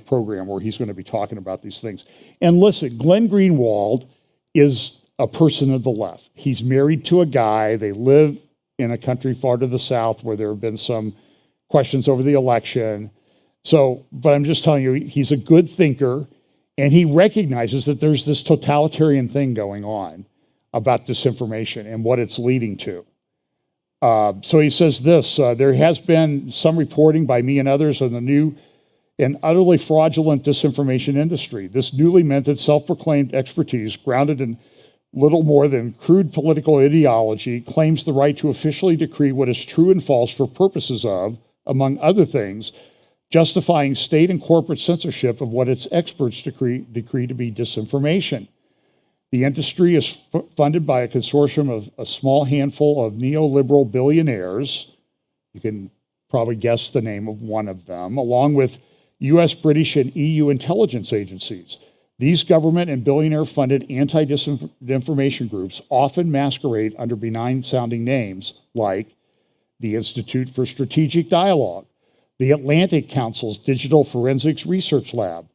program where he's going to be talking about these things. And listen, Glenn Greenwald is a person of the left. He's married to a guy. They live in a country far to the south where there have been some questions over the election. So, but I'm just telling you, he's a good thinker, and he recognizes that there's this totalitarian thing going on about disinformation and what it's leading to. So he says this, there has been some reporting by me and others on the new and utterly fraudulent disinformation industry. This newly minted, self-proclaimed expertise, grounded in little more than crude political ideology, claims the right to officially decree what is true and false for purposes of, among other things, justifying state and corporate censorship of what its experts decree to be disinformation. The industry is funded by a consortium of a small handful of neoliberal billionaires. You can probably guess the name of one of them, along with US, British, and EU intelligence agencies. These government and billionaire-funded anti-disinformation groups often masquerade under benign-sounding names like the Institute for Strategic Dialogue, the Atlantic Council's Digital Forensics Research Lab,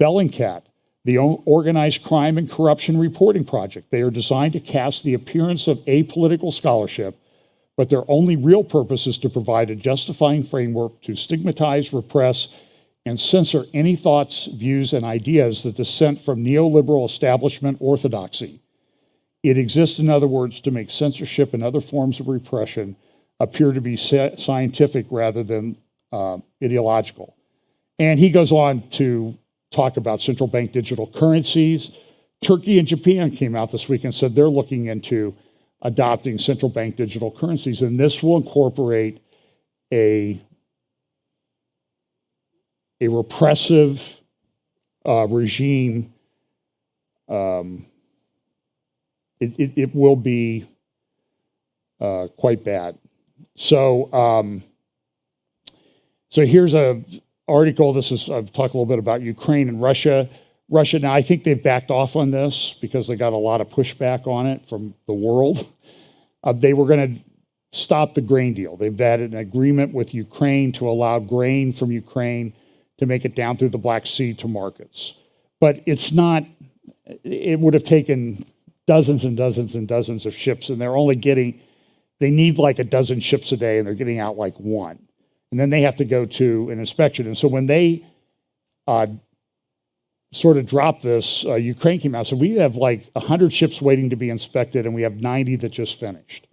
Bellingcat, the Organized Crime and Corruption Reporting Project. They are designed to cast the appearance of apolitical scholarship, but their only real purpose is to provide a justifying framework to stigmatize, repress, and censor any thoughts, views, and ideas that dissent from neoliberal establishment orthodoxy. It exists, in other words, to make censorship and other forms of repression appear to be scientific rather than ideological. And he goes on to talk about central bank digital currencies. Turkey and Japan came out this week and said they're looking into adopting central bank digital currencies, and this will incorporate a repressive regime. It will be quite bad. So here's a article. I've talked a little bit about Ukraine and Russia. Now, I think they've backed off on this because they got a lot of pushback on it from the world. They were going to stop the grain deal. They've had an agreement with Ukraine to allow grain from Ukraine to make it down through the Black Sea to markets. But it would have taken dozens and dozens and dozens of ships, and they need like a dozen ships a day, and they're getting out like one. And then they have to go to an inspection. And so when they sort of dropped this, Ukraine came out and said, we have like 100 ships waiting to be inspected, and we have 90 that just finished.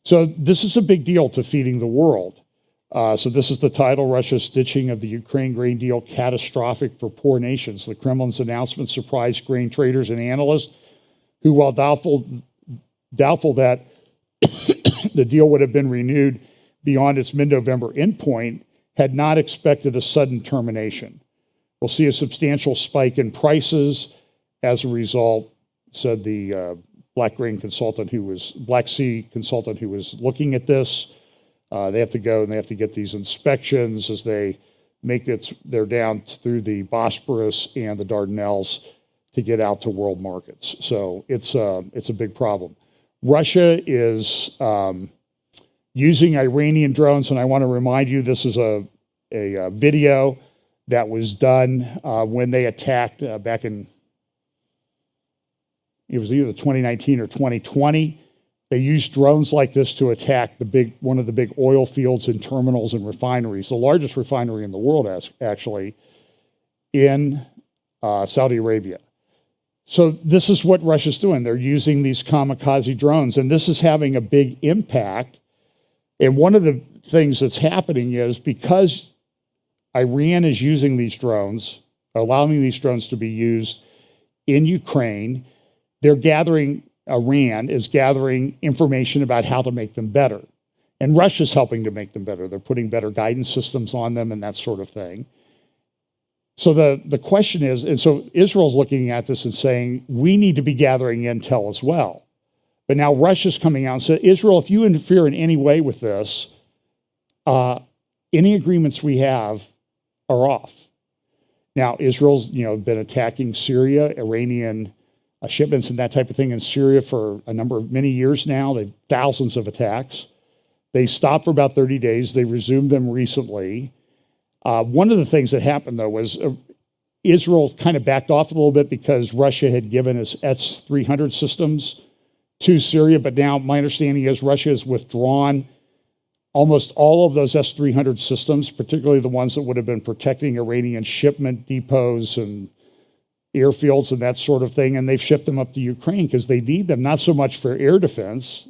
So this is a big deal to feeding the world. So this is the title, Russia's ditching of the Ukraine grain deal catastrophic for poor nations. The Kremlin's announcement surprised grain traders and analysts who, while doubtful that the deal would have been renewed beyond its mid-November endpoint, had not expected a sudden termination. We'll see a substantial spike in prices as a result, said the Black Sea consultant who was looking at this. They have to go and they have to get these inspections as they make they're down through the Bosporus and the Dardanelles to get out to world markets. So it's a big problem. Russia is using Iranian drones, and I want to remind you, this is a video that was done when they attacked back in, it was either 2019 or 2020. They used drones like this to attack one of the big oil fields and terminals and refineries, the largest refinery in the world, actually, in Saudi Arabia. So this is what Russia's doing. They're using these kamikaze drones, and this is having a big impact. And one of the things that's happening is because Iran is using these drones, allowing these drones to be used in Ukraine, Iran is gathering information about how to make them better. And Russia's helping to make them better. They're putting better guidance systems on them and that sort of thing. So the question is, and so Israel's looking at this and saying, we need to be gathering intel as well. But now Russia's coming out and said, Israel, if you interfere in any way with this, any agreements we have are off. Now, Israel's been attacking Syria, Iranian shipments and that type of thing in Syria for many years now. They've thousands of attacks. They stopped for about 30 days. They resumed them recently. One of the things that happened, though, was Israel kind of backed off a little bit because Russia had given its S-300 systems to Syria. But now my understanding is Russia has withdrawn almost all of those S-300 systems, particularly the ones that would have been protecting Iranian shipment depots and airfields and that sort of thing, and they've shipped them up to Ukraine because they need them, not so much for air defense.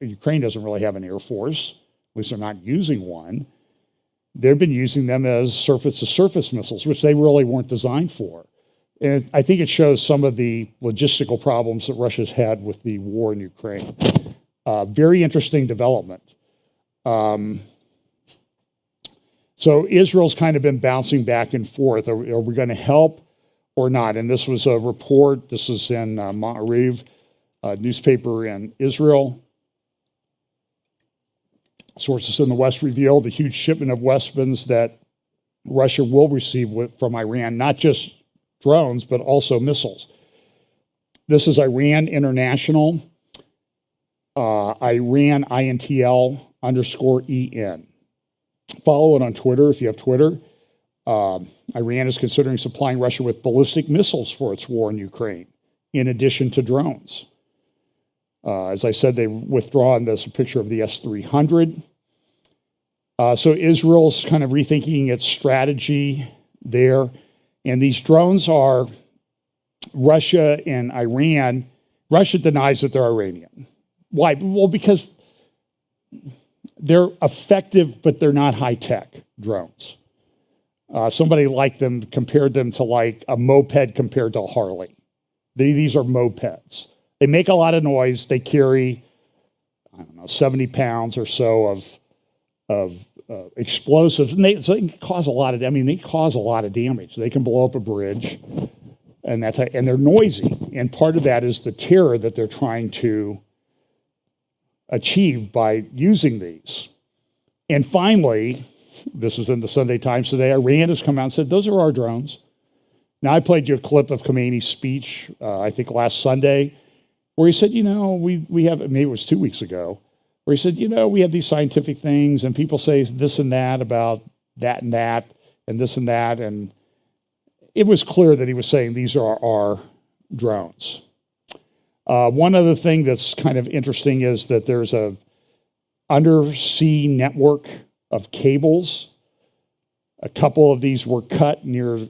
Ukraine doesn't really have an air force, at least they're not using one. They've been using them as surface-to-surface missiles, which they really weren't designed for. And I think it shows some of the logistical problems that Russia's had with the war in Ukraine. Very interesting development. So Israel's kind of been bouncing back and forth. Are we going to help or not? And this was a report. This is in Ma'ariv, newspaper in Israel. Sources in the West reveal the huge shipment of weapons that Russia will receive from Iran, not just drones, but also missiles. This is Iran International, Iran INTL_EN. Follow it on Twitter if you have Twitter. Iran is considering supplying Russia with ballistic missiles for its war in Ukraine, in addition to drones. As I said, they've withdrawn. There's a picture of the S-300. So Israel's kind of rethinking its strategy there. And these drones are Russia and Iran. Russia denies that they're Iranian. Why? Well, because they're effective, but they're not high-tech drones. Somebody like them compared them to like a moped compared to a Harley. These are mopeds. They make a lot of noise. They carry, 70 pounds or so of explosives, and so they can cause a lot of. They cause a lot of damage. They can blow up a bridge, and and they're noisy. And part of that is the terror that they're trying to achieve by using these. And finally, this is in the Sunday Times today. Iran has come out and said those are our drones. Now I played you a clip of Khomeini's speech, I think last Sunday, where he said, we have, maybe it was 2 weeks ago, where he said, we have these scientific things and people say this and that about that and that and this and that. And it was clear that he was saying these are our drones. One other thing that's kind of interesting is that there's a undersea network of cables. A couple of these were cut near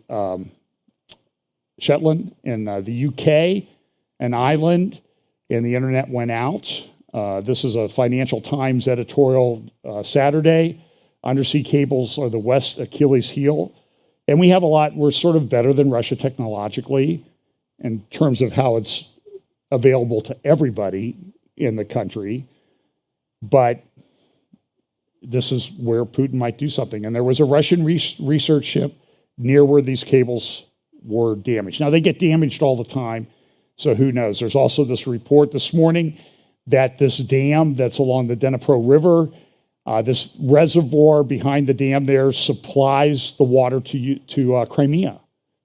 Shetland in the UK, an island, and the internet went out. This is a Financial Times editorial Saturday. Undersea cables are the West Achilles heel. And we have a lot, we're sort of better than Russia technologically in terms of how it's available to everybody in the country. But this is where Putin might do something. And there was a Russian research ship near where these cables were damaged. Now, they get damaged all the time, so who knows? There's also this report this morning that this dam that's along the Dnipro River, this reservoir behind the dam there supplies the water to Crimea.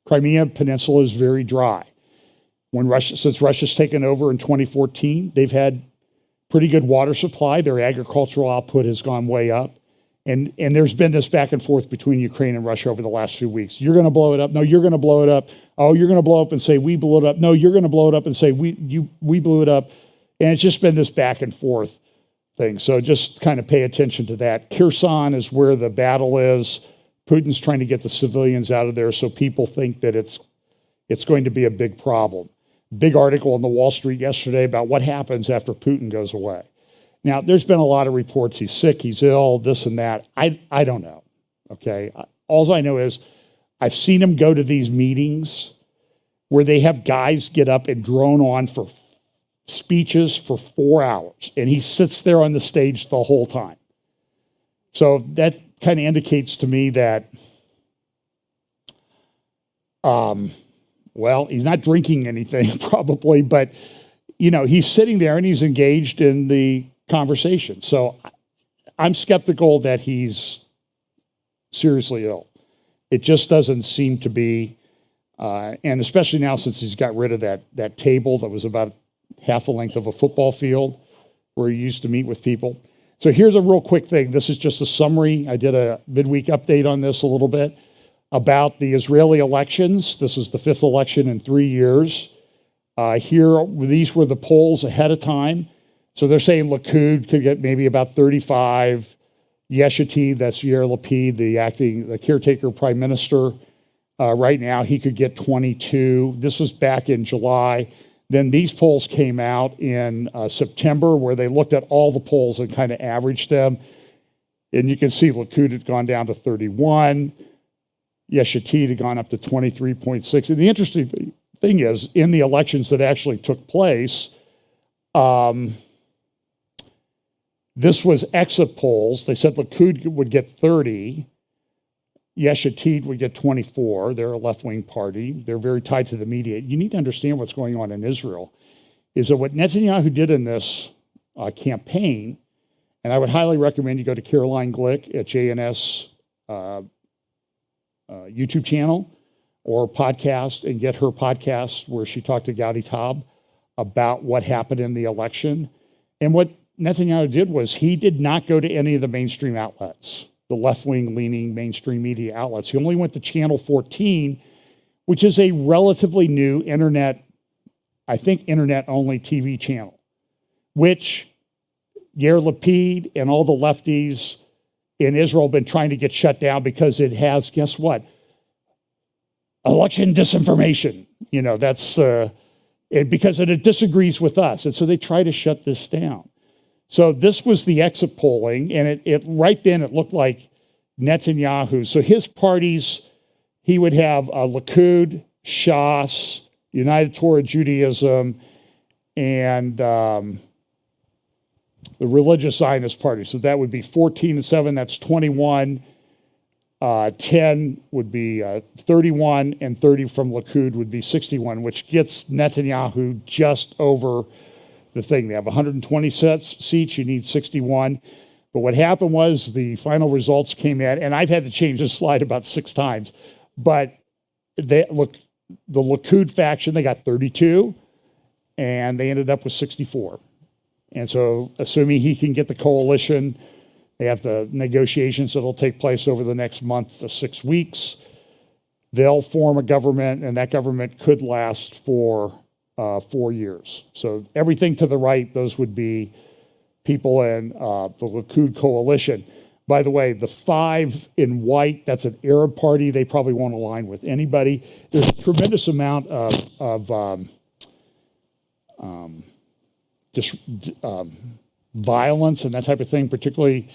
Crimea Peninsula is very dry. Since Russia's taken over in 2014, they've had pretty good water supply. Their agricultural output has gone way up. And there's been this back and forth between Ukraine and Russia over the last few weeks. You're going to blow it up. No, you're going to blow it up. Oh, you're going to blow up and say, we blew it up. No, you're going to blow it up and say, we blew it up. And it's just been this back and forth thing. So just kind of pay attention to that. Kherson is where the battle is. Putin's trying to get the civilians out of there so people think that it's going to be a big problem. Big article in the Wall Street yesterday about what happens after Putin goes away. Now, there's been a lot of reports. He's sick, he's ill, this and that. I don't know, okay? All I know is I've seen him go to these meetings where they have guys get up and drone on for speeches for 4 hours, and he sits there on the stage the whole time. So that kind of indicates to me that, well, he's not drinking anything probably, but, he's sitting there and he's engaged in the conversation. So I'm skeptical that he's seriously ill. It just doesn't seem to be, and especially now since he's got rid of that table that was about half the length of a football field where he used to meet with people. So here's a real quick thing. This is just a summary. I did a midweek update on this a little bit about the Israeli elections. This is the 5th election in 3 years. These were the polls ahead of time. So they're saying Likud could get maybe about 35, Yeshatid, that's Yair Lapid, the caretaker prime minister. Right now, he could get 22. This was back in July. Then these polls came out in September, where they looked at all the polls and kind of averaged them. And you can see Likud had gone down to 31. Yeshatid had gone up to 23.6. And the interesting thing is, in the elections that actually took place, this was exit polls. They said Likud would get 30. Yeshatid would get 24. They're a left-wing party. They're very tied to the media. You need to understand what's going on in Israel, is that what Netanyahu did in this campaign, and I would highly recommend you go to Caroline Glick at JNS YouTube channel or podcast and get her podcast where she talked to Gadi Taub about what happened in the election. And what Netanyahu did was he did not go to any of the mainstream outlets, the left-wing leaning mainstream media outlets. He only went to Channel 14, which is a relatively new internet, I think internet-only TV channel, which Yair Lapid and all the lefties in Israel have been trying to get shut down because it has, guess what? Election disinformation. You know, that's because it disagrees with us. And so they try to shut this down. So this was the exit polling, and it right then it looked like Netanyahu. So his parties, he would have Likud, Shas, United Torah Judaism, and the Religious Zionist Party. So that would be 14 and 7. That's 21. 10 would be 31, and 30 from Likud would be 61, which gets Netanyahu just over the thing. They have 120 seats. You need 61. But what happened was the final results came in, and I've had to change this slide about 6 times. But the Likud faction, they got 32, and they ended up with 64. And so, assuming he can get the coalition, they have the negotiations that will take place over the next month to 6 weeks. They'll form a government, and that government could last for 4 years. So everything to the right, those would be people in the Likud coalition. By the way, the 5 in white, that's an Arab party. They probably won't align with anybody. There's a tremendous amount of violence and that type of thing, particularly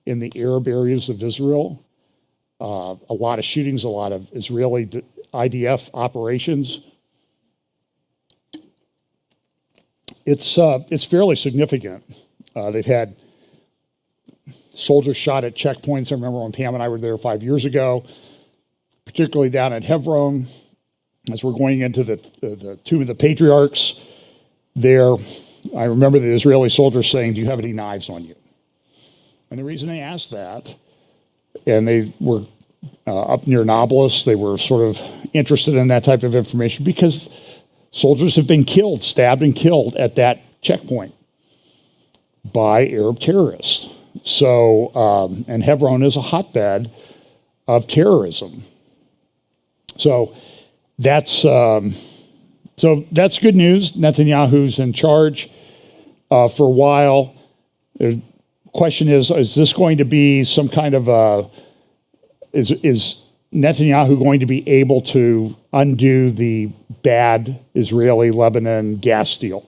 in the Arab areas of Israel. A lot of shootings, a lot of Israeli IDF operations. It's fairly significant. They've had soldiers shot at checkpoints. I remember when Pam and I were there 5 years ago, particularly down at Hebron, as we're going into the Tomb of the Patriarchs. There, I remember the Israeli soldiers saying, "Do you have any knives on you?" And the reason they asked that, and they were up near Nablus, they were sort of interested in that type of information because soldiers have been killed, stabbed and killed at that checkpoint by Arab terrorists. So, and Hebron is a hotbed of terrorism. So that's good news. Netanyahu's in charge for a while. The question is this going to be some kind of is Netanyahu going to be able to undo the bad Israeli-Lebanon gas deal?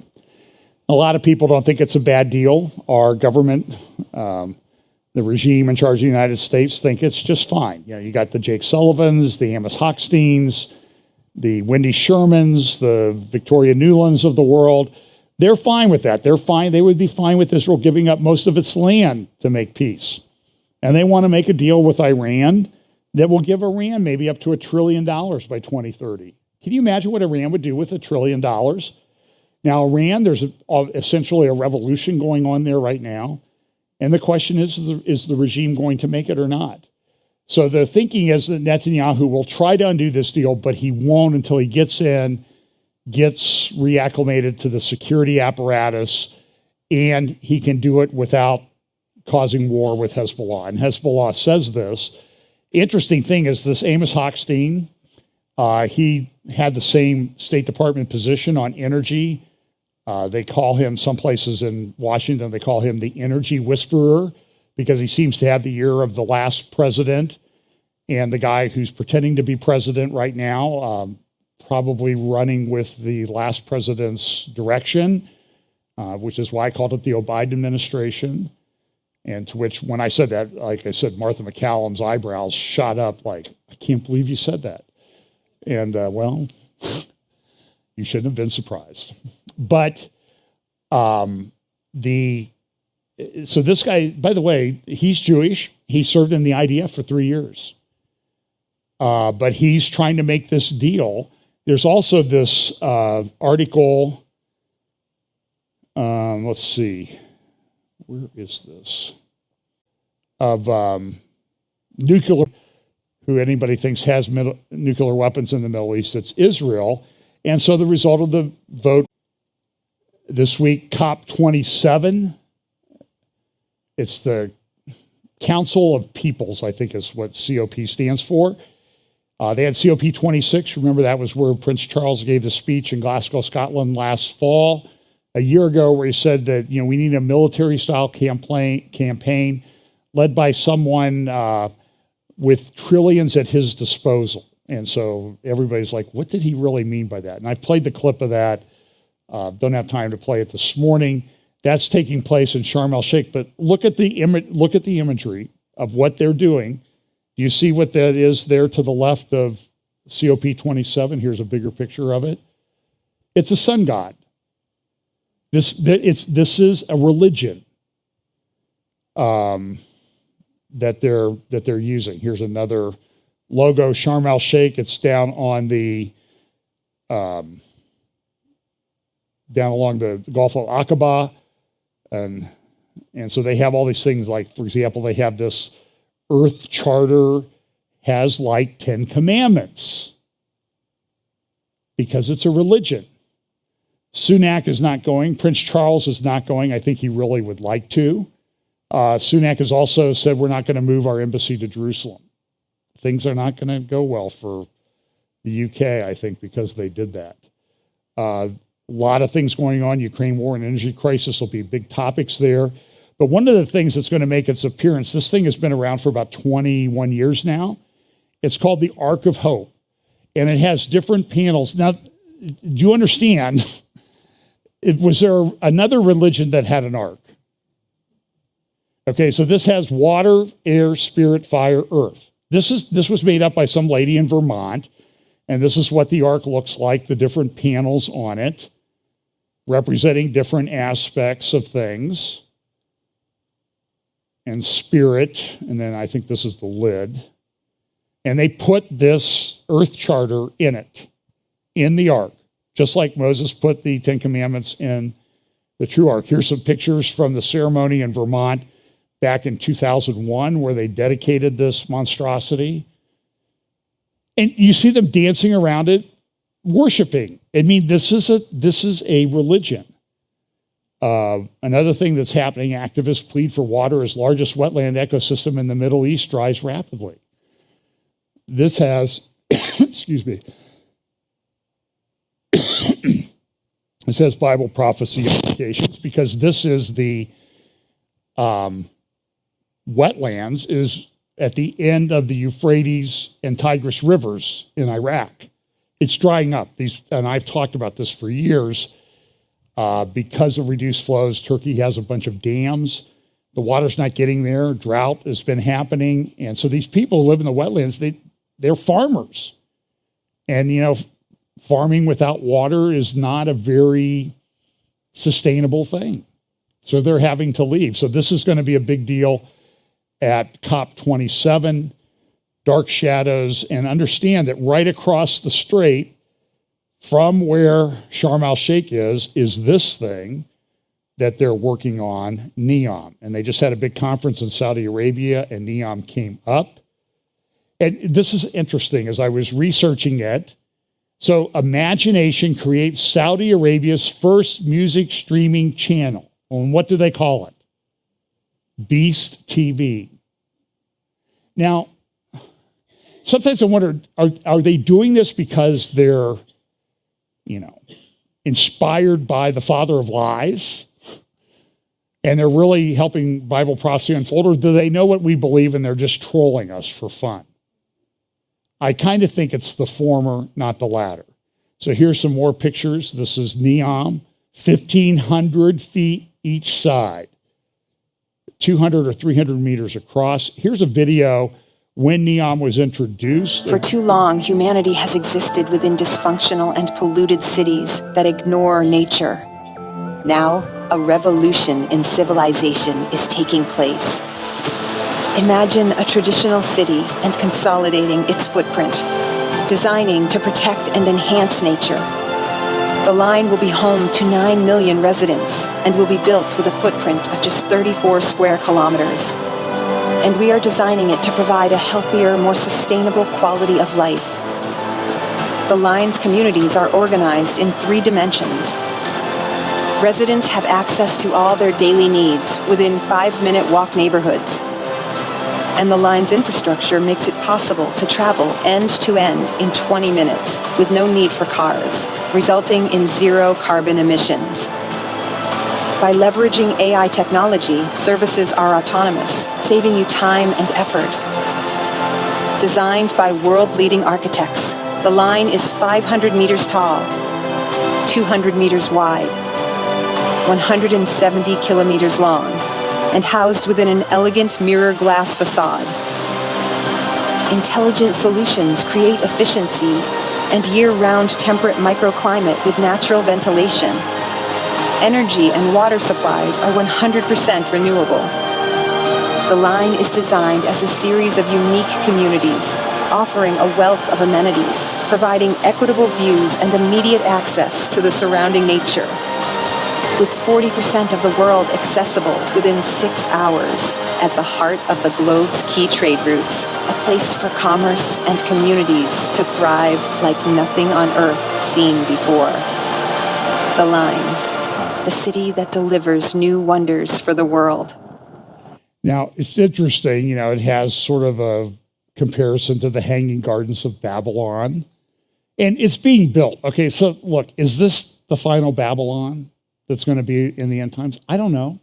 A lot of people don't think it's a bad deal. Our government, the regime in charge of the United States, think it's just fine. You know, you got the Jake Sullivans, the Amos Hochsteins, the Wendy Shermans, the Victoria Newlands of the world. They're fine with that. They're fine. They would be fine with Israel giving up most of its land to make peace. And they want to make a deal with Iran that will give Iran maybe up to $1 trillion by 2030. Can you imagine what Iran would do with $1 trillion? Now, Iran, there's essentially a revolution going on there right now. And the question is the regime going to make it or not? So the thinking is that Netanyahu will try to undo this deal, but he won't until he gets reacclimated to the security apparatus, and he can do it without causing war with Hezbollah. And Hezbollah says this. Interesting thing is this Amos Hochstein, he had the same State Department position on energy. They call him, some places in Washington, they call him the energy whisperer because he seems to have the ear of the last president and the guy who's pretending to be president right now, probably running with the last president's direction, which is why I called it the Biden administration. And to which, when I said that, like I said, Martha McCallum's eyebrows shot up like, I can't believe you said that. And well, you shouldn't have been surprised. But so this guy, by the way, he's Jewish. He served in the IDF for 3 years. But he's trying to make this deal. There's also this article, let's see, where is this? Of nuclear, who anybody thinks has nuclear weapons in the Middle East, it's Israel. And so the result of the vote this week, COP27, it's the Council of Peoples, I think is what COP stands for. They had COP26. Remember, that was where Prince Charles gave the speech in Glasgow, Scotland last fall, a year ago, where he said that, we need a military-style campaign led by someone with trillions at his disposal. And so everybody's like, what did he really mean by that? And I played the clip of that. Don't have time to play it this morning. That's taking place in Sharm el-Sheikh. But look at the imagery of what they're doing. Do you see what that is there to the left of COP27? Here's a bigger picture of it. It's a sun god. This is a religion that they're using. Here's another logo, Sharm el-Sheikh. It's down on the down along the Gulf of Aqaba, and so they have all these things. Like, for example, they have this Earth Charter has like 10 commandments because it's a religion. Sunak is not going. Prince Charles is not going. I think he really would like to. Sunak has also said we're not going to move our embassy to Jerusalem. Things are not going to go well for the UK, I think, because they did that. A lot of things going on. Ukraine war and energy crisis will be big topics there. But one of the things that's going to make its appearance, this thing has been around for about 21 years now. It's called the Ark of Hope. And it has different panels. Now, do you understand? Was there another religion that had an ark? Okay, so this has water, air, spirit, fire, earth. This was made up by some lady in Vermont, and this is what the ark looks like, the different panels on it, representing different aspects of things. And spirit, and then I think this is the lid. And they put this Earth Charter in it, in the ark, just like Moses put the 10 Commandments in the true ark. Here's some pictures from the ceremony in Vermont back in 2001, where they dedicated this monstrosity. And you see them dancing around it, worshiping. I mean, this is a religion. Another thing that's happening, activists plead for water as largest wetland ecosystem in the Middle East dries rapidly. This has, excuse me, this has Bible prophecy implications because this is the wetlands is at the end of the Euphrates and Tigris rivers in Iraq. It's drying up. And I've talked about this for years. Because of reduced flows, Turkey has a bunch of dams. The water's not getting there. Drought has been happening. And so these people who live in the wetlands, they're farmers. And, farming without water is not a very sustainable thing. So they're having to leave. So this is going to be a big deal at COP27, dark shadows, and understand that right across the strait from where Sharm el-Sheikh is this thing that they're working on, NEOM. And they just had a big conference in Saudi Arabia, and NEOM came up. And this is interesting as I was researching it. So Imagination creates Saudi Arabia's first music streaming channel. And what do they call it? Beast TV. Now, sometimes I wonder, are they doing this because they're, inspired by the father of lies and they're really helping Bible prophecy unfold, or do they know what we believe and they're just trolling us for fun? I kind of think it's the former, not the latter. So here's some more pictures. This is NEOM, 1,500 feet each side, 200 or 300 meters across. Here's a video when NEOM was introduced. For too long, humanity has existed within dysfunctional and polluted cities that ignore nature. Now, a revolution in civilization is taking place. Imagine a traditional city and consolidating its footprint, designing to protect and enhance nature. The line will be home to 9 million residents and will be built with a footprint of just 34 square kilometers. And we are designing it to provide a healthier, more sustainable quality of life. The line's communities are organized in 3 dimensions. Residents have access to all their daily needs within 5-minute walk neighborhoods. And the line's infrastructure makes it possible to travel end to end in 20 minutes with no need for cars, resulting in 0 carbon emissions. By leveraging AI technology, services are autonomous, saving you time and effort. Designed by world-leading architects, the line is 500 meters tall, 200 meters wide, 170 kilometers long, and housed within an elegant mirror glass facade. Intelligent solutions create efficiency and year-round temperate microclimate with natural ventilation. Energy and water supplies are 100% renewable. The line is designed as a series of unique communities, offering a wealth of amenities, providing equitable views and immediate access to the surrounding nature. With 40% of the world accessible within 6 hours, at the heart of the globe's key trade routes, a place for commerce and communities to thrive like nothing on earth seen before. The line, the city that delivers new wonders for the world. Now, it's interesting, it has sort of a comparison to the Hanging Gardens of Babylon, and it's being built. Okay, so look, is this the final Babylon that's going to be in the end times? I don't know.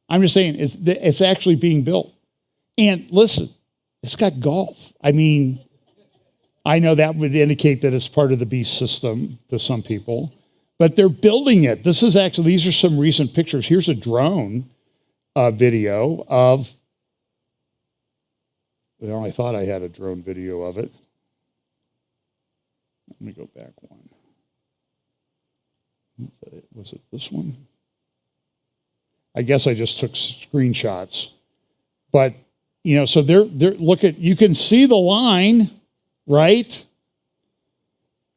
I'm just saying it's actually being built. And listen, it's got golf. I mean, I know that would indicate that it's part of the beast system to some people, but they're building it. These are some recent pictures. Here's a drone video of, well, I thought I had a drone video of it. Let me go back one. Was it this one? I guess I just took screenshots. But, so they're you can see the line, right?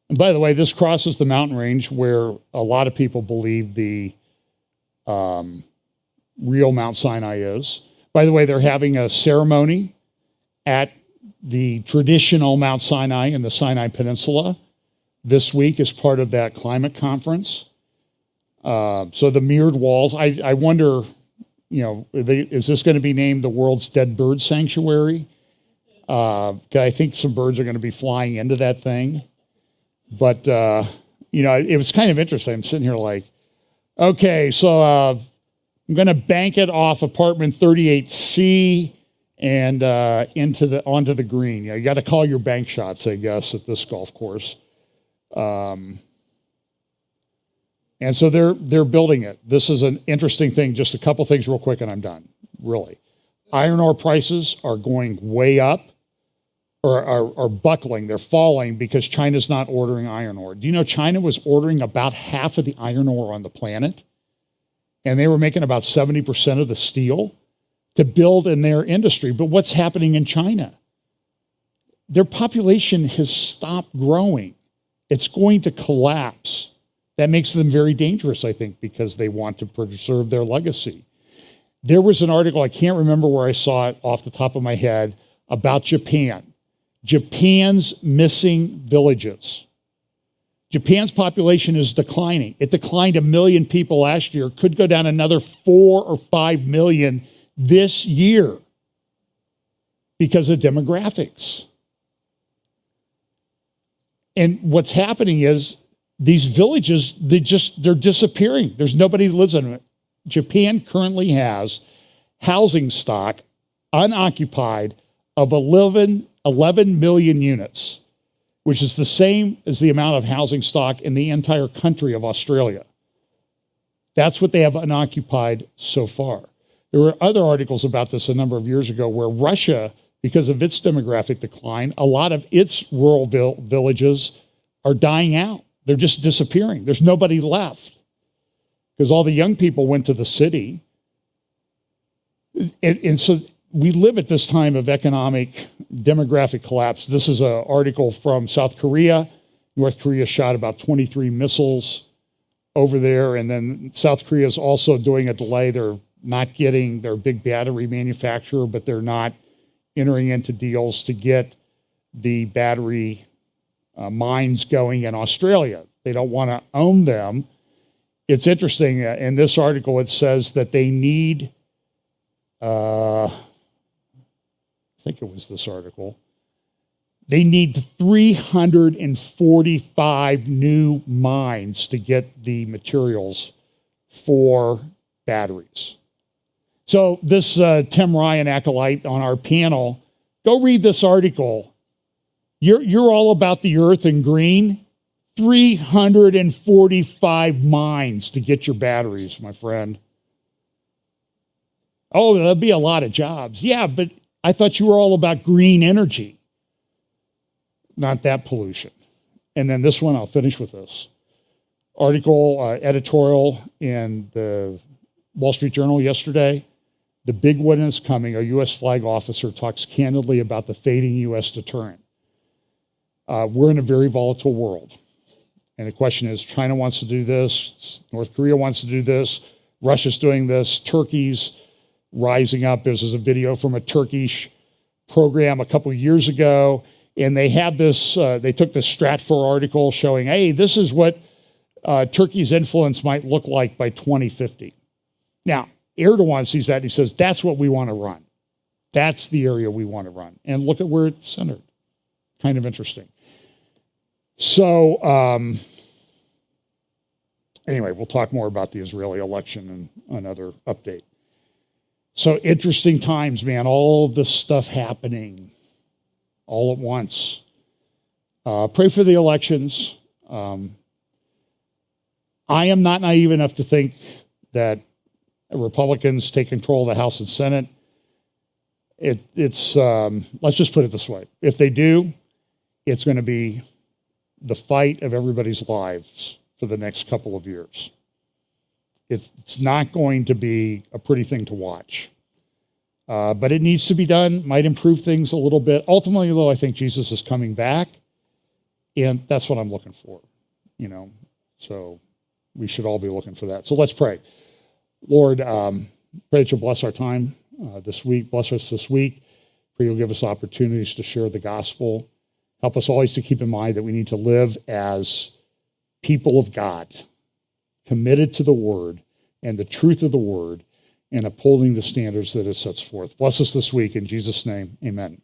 And by the way, this crosses the mountain range where a lot of people believe the real Mount Sinai is. By the way, they're having a ceremony at the traditional Mount Sinai in the Sinai Peninsula this week as part of that climate conference. So the mirrored walls, I wonder, is this going to be named the world's dead bird sanctuary? I think some birds are going to be flying into that thing. But, it was kind of interesting. I'm sitting here like, okay, so I'm going to bank it off apartment 38C and onto the green. You got to call your bank shots, I guess, at this golf course. And so they're building it. This is an interesting thing. Just a couple things real quick and I'm done, really. Iron ore prices are going way up or are buckling. They're falling because China's not ordering iron ore. Do you know China was ordering about half of the iron ore on the planet? And they were making about 70% of the steel to build in their industry. But what's happening in China? Their population has stopped growing. It's going to collapse. That makes them very dangerous, I think, because they want to preserve their legacy. There was an article, I can't remember where I saw it off the top of my head, about Japan. Japan's missing villages. Japan's population is declining. It declined 1 million people last year, could go down another 4 or 5 million this year because of demographics. And what's happening is these villages, they're disappearing. There's nobody who lives in them Japan currently has housing stock unoccupied of 11 million units, which is the same as the amount of housing stock in the entire country of Australia. That's what they have unoccupied so far. There were other articles about this a number of years ago where Russia, because of its demographic decline, a lot of its rural villages are dying out. They're just disappearing. There's nobody left because all the young people went to the city. And so we live at this time of economic demographic collapse. This is an article from South Korea. North Korea shot about 23 missiles over there. And then South Korea is also doing a delay. They're not getting their big battery manufacturer, but they're not entering into deals to get the battery mines going in Australia. They don't want to own them. It's interesting. In this article, it says that they need, I think it was this article, they need 345 new mines to get the materials for batteries. So this Tim Ryan acolyte on our panel, go read this article. You're all about the earth and green. 345 mines to get your batteries, my friend. Oh, that'll be a lot of jobs. Yeah, but I thought you were all about green energy, not that pollution. And then this one, I'll finish with this. Article, editorial in the Wall Street Journal yesterday. The big one is coming. A U.S. flag officer talks candidly about the fading U.S. deterrent. We're in a very volatile world. And the question is, China wants to do this. North Korea wants to do this. Russia's doing this. Turkey's rising up. This is a video from a Turkish program a couple of years ago. And they have this, they took this Stratfor article showing, hey, this is what Turkey's influence might look like by 2050. Now, Erdogan sees that and he says, that's what we want to run. That's the area we want to run. And look at where it's centered. Kind of interesting. So anyway, we'll talk more about the Israeli election and another update. So interesting times, man. All of this stuff happening all at once. Pray for the elections. I am not naive enough to think that Republicans take control of the House and Senate. It's let's just put it this way. If they do, it's going to be the fight of everybody's lives for the next couple of years. It's not going to be a pretty thing to watch. But it needs to be done, might improve things a little bit. Ultimately, though, I think Jesus is coming back, and that's what I'm looking for, you know. So we should all be looking for that. So let's pray. Lord, pray that you'll bless our time this week. Bless us this week. Pray you'll give us opportunities to share the gospel. Help us always to keep in mind that we need to live as people of God, committed to the word and the truth of the word and upholding the standards that it sets forth. Bless us this week. In Jesus' name, amen.